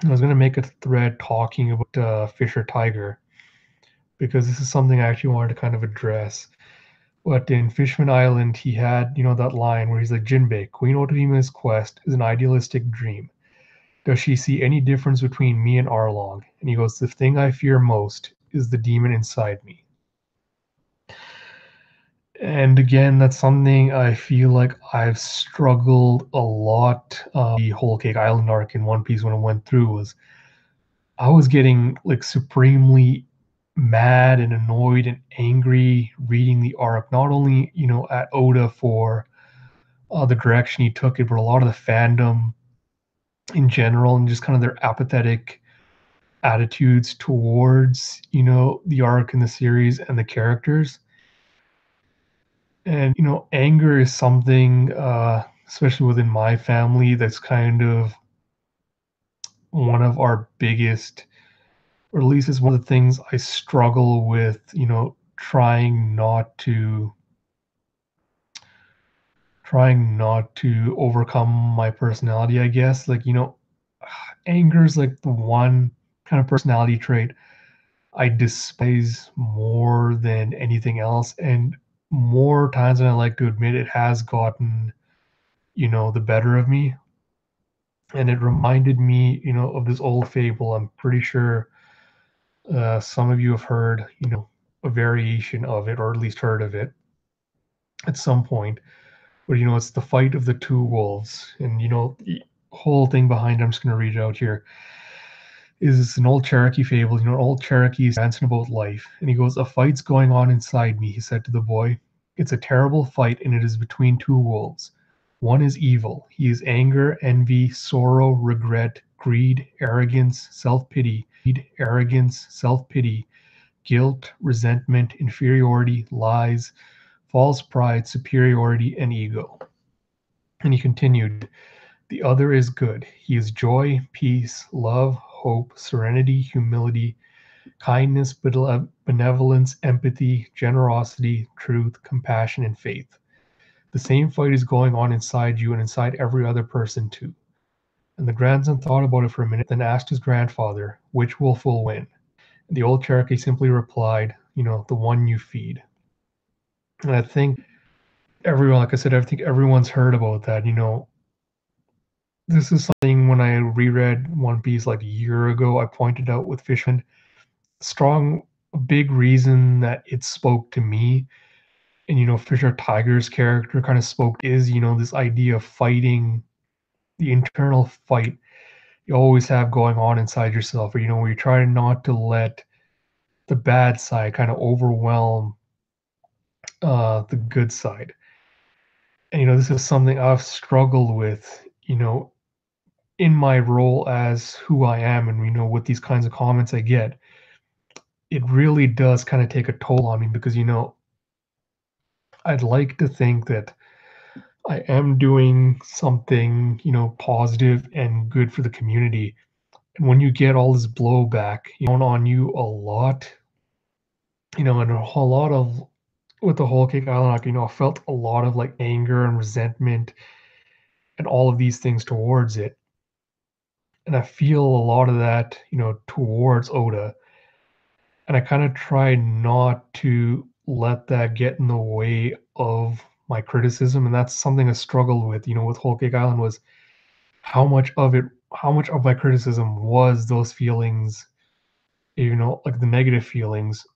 I was going to make a thread talking about Fisher Tiger because this is something I actually wanted to kind of address. But in Fishman Island, he had, that line where he's like, Jinbei, Queen Otohime's quest is an idealistic dream. Does she see any difference between me and Arlong? And he goes, the thing I fear most is the demon inside me. And again, that's something I feel like I've struggled a lot. The Whole Cake Island arc in One Piece when I went through was I was getting like supremely mad and annoyed and angry reading the arc, not only, at Oda for the direction he took it, but a lot of the fandom in general and just kind of their apathetic attitudes towards, the arc and the series and the characters. And, anger is something, especially within my family, that's kind of one of our biggest, or at least it's one of the things I struggle with, trying not to overcome my personality, I guess. Like, anger is like the one kind of personality trait I despise more than anything else. And more times than I like to admit, it has gotten, the better of me. And it reminded me, of this old fable. I'm pretty sure some of you have heard, a variation of it, or at least heard of it at some point. But it's the fight of the two wolves, and the whole thing behind it, I'm just going to read it out here. Is it's an old Cherokee fable. An old Cherokee is dancing about life, and he goes, "A fight's going on inside me," he said to the boy. "It's a terrible fight, and it is between two wolves. One is evil. He is anger, envy, sorrow, regret, greed, arrogance, self-pity, guilt, resentment, inferiority, lies, false pride, superiority, and ego." And he continued, "The other is good. He is joy, peace, love, hope, serenity, humility, kindness, benevolence, empathy, generosity, truth, compassion, and faith. The same fight is going on inside you and inside every other person too." And the grandson thought about it for a minute, then asked his grandfather, "Which wolf will win?" And the old Cherokee simply replied, "The one you feed." And I think everyone, like I said, I think everyone's heard about that. This is something when I reread One Piece like a year ago, I pointed out with Fishman. Strong, a big reason that it spoke to me, and Fisher Tiger's character kind of spoke, is this idea of fighting, the internal fight you always have going on inside yourself, or where you try not to let the bad side kind of overwhelm the good side. And, this is something I've struggled with, in my role as who I am and, with these kinds of comments I get. It really does kind of take a toll on me because, I'd like to think that I am doing something, positive and good for the community. And when you get all this blowback, on you a lot, and a whole lot of with the whole Cake Island arc, I felt a lot of like anger and resentment and all of these things towards it. And I feel a lot of that, towards Oda. And I kind of try not to let that get in the way of my criticism. And that's something I struggled with, with Whole Cake Island was how much of it, how much of my criticism was those feelings, like the negative feelings,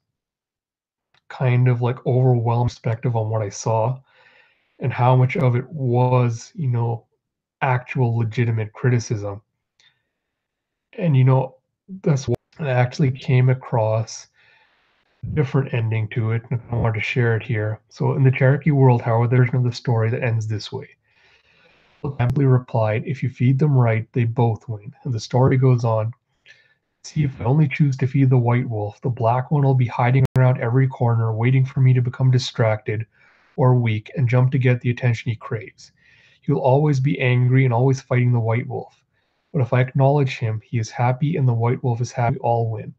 kind of like overwhelmed perspective on what I saw, and how much of it was, actual legitimate criticism. And that's what I actually came across a different ending to it, and I wanted to share it here. So in the Cherokee world, however, there's no the story that ends this way. Amply replied, if you feed them right, they both win. And the story goes on. See, if I only choose to feed the white wolf, the black one will be hiding around every corner, waiting for me to become distracted or weak and jump to get the attention he craves. He will always be angry and always fighting the white wolf. But if I acknowledge him, he is happy and the white wolf is happy, we all win.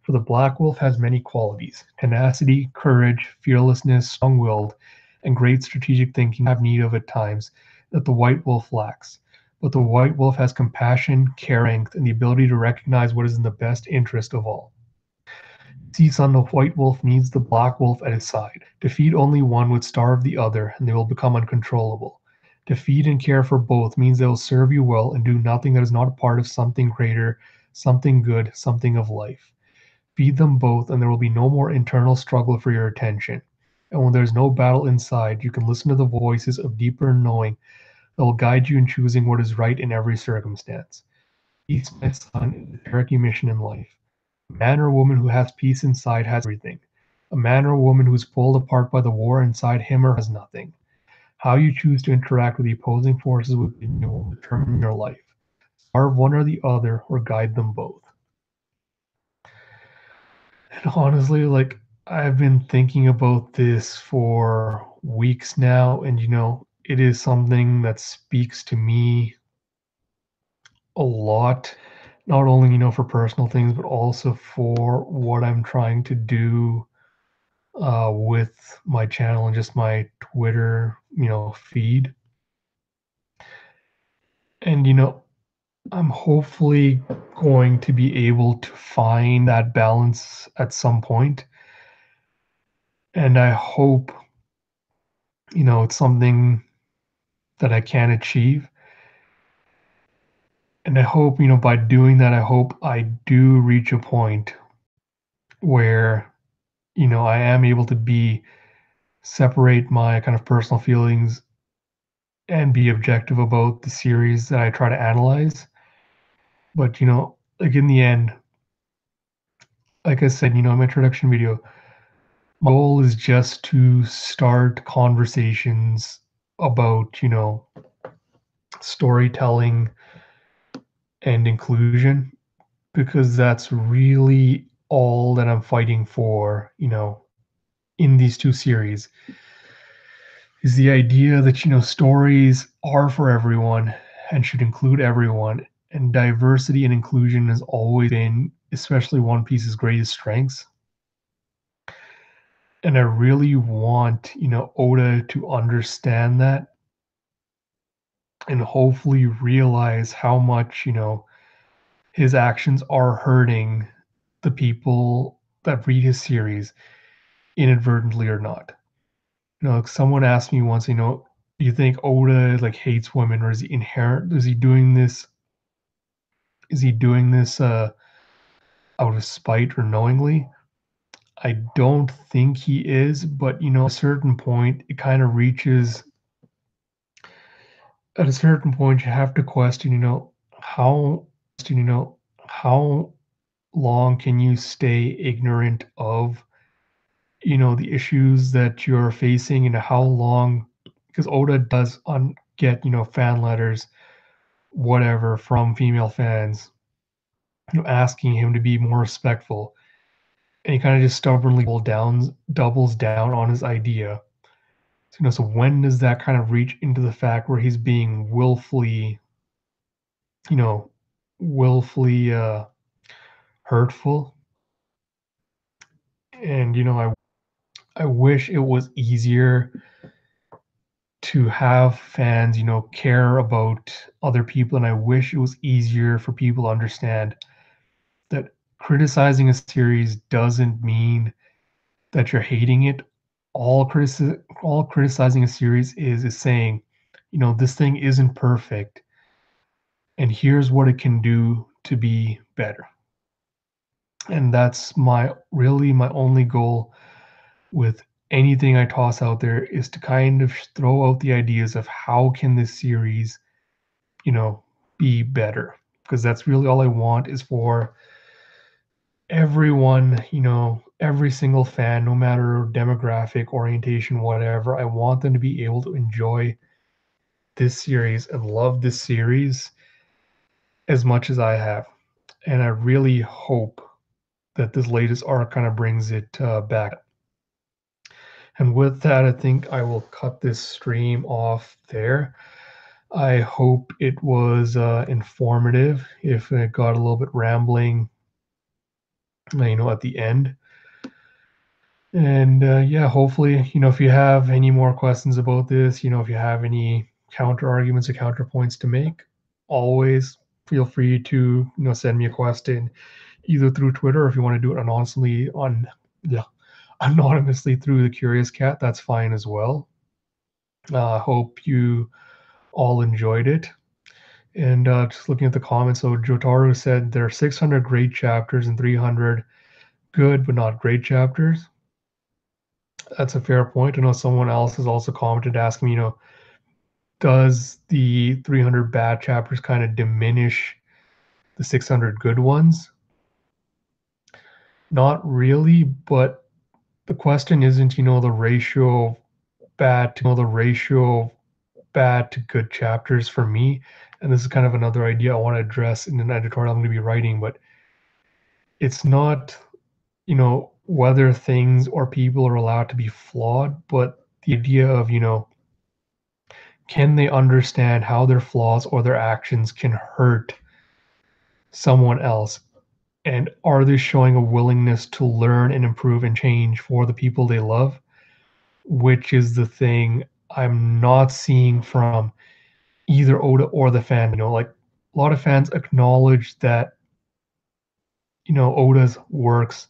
For the black wolf has many qualities: tenacity, courage, fearlessness, strong willed, and great strategic thinking have need of at times that the white wolf lacks. But the white wolf has compassion, care, strength, and the ability to recognize what is in the best interest of all. Sees on the white wolf needs the black wolf at his side. To feed only one would starve the other, and they will become uncontrollable. To feed and care for both means they will serve you well and do nothing that is not a part of something greater, something good, something of life. Feed them both, and there will be no more internal struggle for your attention. And when there's no battle inside, you can listen to the voices of deeper knowing that will guide you in choosing what is right in every circumstance. Peace, my son, is the Cherokee mission in life. A man or woman who has peace inside has everything. A man or woman who is pulled apart by the war inside him or has nothing. How you choose to interact with the opposing forces within you will determine your life. Starve one or the other, or guide them both. And honestly, like, I've been thinking about this for weeks now, and it is something that speaks to me a lot, not only, for personal things, but also for what I'm trying to do with my channel and just my Twitter, feed. And, I'm hopefully going to be able to find that balance at some point. And I hope, it's something that I can achieve. And I hope, by doing that, I hope I do reach a point where, I am able to separate my kind of personal feelings and be objective about the series that I try to analyze. But, like in the end, like I said, in my introduction video, my goal is just to start conversations about, storytelling and inclusion, because that's really all that I'm fighting for, in these two series, is the idea that, stories are for everyone and should include everyone. And diversity and inclusion has always been, especially One Piece's greatest strengths. And I really want, Oda to understand that and hopefully realize how much, his actions are hurting the people that read his series, inadvertently or not. Like someone asked me once, do you think Oda like hates women, or is he inherent? Is he doing this? Is he doing this out of spite or knowingly? I don't think he is, but at a certain point, it kind of reaches. At a certain point, you have to question, how long can you stay ignorant of, the issues that you're facing, and how long because Oda does get fan letters, whatever, from female fans, asking him to be more respectful, and he kind of just stubbornly doubles down on his idea. So, so when does that kind of reach into the fact where he's being you know, willfully hurtful? And I wish it was easier to have fans, care about other people, and I wish it was easier for people to understand that criticizing a series doesn't mean that you're hating it. All criticizing a series is saying, this thing isn't perfect, and here's what it can do to be better. And that's my only goal with anything I toss out there, is to kind of throw out the ideas of how can this series, you know, be better. Because that's really all I want, is for everyone, every single fan, no matter demographic, orientation, whatever, I want them to be able to enjoy this series and love this series as much as I have. And I really hope that this latest arc kind of brings it back. And with that, I think I will cut this stream off there. I hope it was informative. If it got a little bit rambling, at the end. And yeah, hopefully, if you have any more questions about this, if you have any counter arguments or counterpoints to make, always feel free to send me a question either through Twitter, or if you want to do it anonymously through the CuriousCat, that's fine as well. I hope you all enjoyed it. And just looking at the comments, so Jotaro said there are 600 great chapters and 300 good but not great chapters. That's a fair point. I know someone else has also commented asking me, does the 300 bad chapters kind of diminish the 600 good ones? Not really, but the question isn't, the ratio of bad to good chapters for me. And this is kind of another idea I want to address in an editorial I'm going to be writing, but it's not, whether things or people are allowed to be flawed, but the idea of, can they understand how their flaws or their actions can hurt someone else? And are they showing a willingness to learn and improve and change for the people they love? Which is the thing I'm not seeing from either Oda or the fan. Like, a lot of fans acknowledge that, Oda's works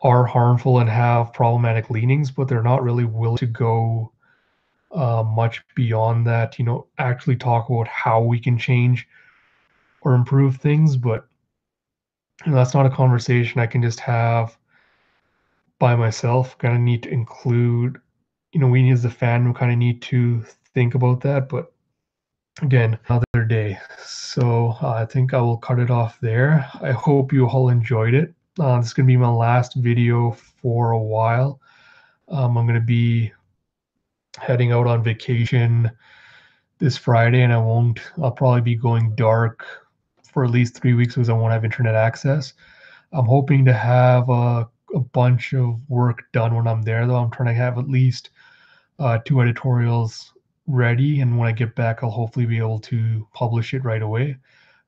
are harmful and have problematic leanings, but they're not really willing to go much beyond that, actually talk about how we can change or improve things. But that's not a conversation I can just have by myself. Kind of need to include, we as a fan kind of need to think about that. But again, another day. So I think I will cut it off there. I hope you all enjoyed it. This is going to be my last video for a while. I'm going to be heading out on vacation this Friday, and I'll probably be going dark for at least 3 weeks because I won't have internet access. I'm hoping to have a bunch of work done when I'm there, though. I'm trying to have at least 2 editorials ready, and when I get back, I'll hopefully be able to publish it right away.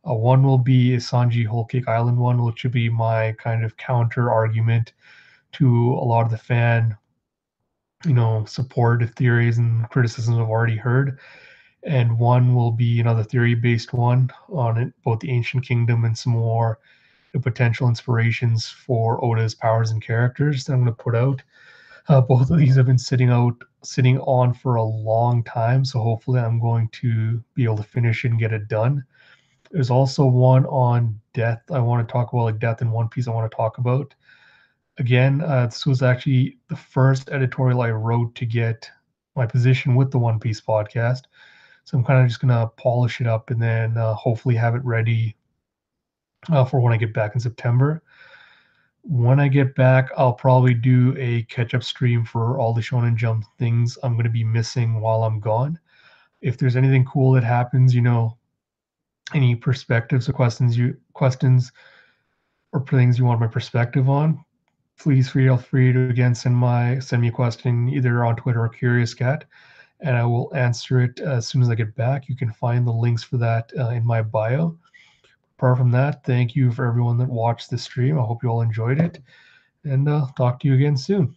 One will be a Sanji Whole Cake Island one, which will be my kind of counter argument to a lot of the fan, supportive theories and criticisms I've already heard. And one will be another theory-based one on it, both the Ancient Kingdom and some more potential inspirations for Oda's powers and characters that I'm going to put out. Both of these have been sitting on for a long time, so hopefully I'm going to be able to finish it and get it done. There's also one on death I want to talk about, like death in One Piece I want to talk about. Again, this was actually the first editorial I wrote to get my position with the One Piece podcast. So I'm kind of just going to polish it up and then hopefully have it ready for when I get back in September. When I get back, I'll probably do a catch-up stream for all the Shonen Jump things I'm going to be missing while I'm gone. If there's anything cool that happens, any perspectives or questions or things you want my perspective on, please feel free to again send me a question either on Twitter or CuriousCat, and I will answer it as soon as I get back. You can find the links for that in my bio. Apart from that, thank you for everyone that watched this stream. I hope you all enjoyed it, and talk to you again soon.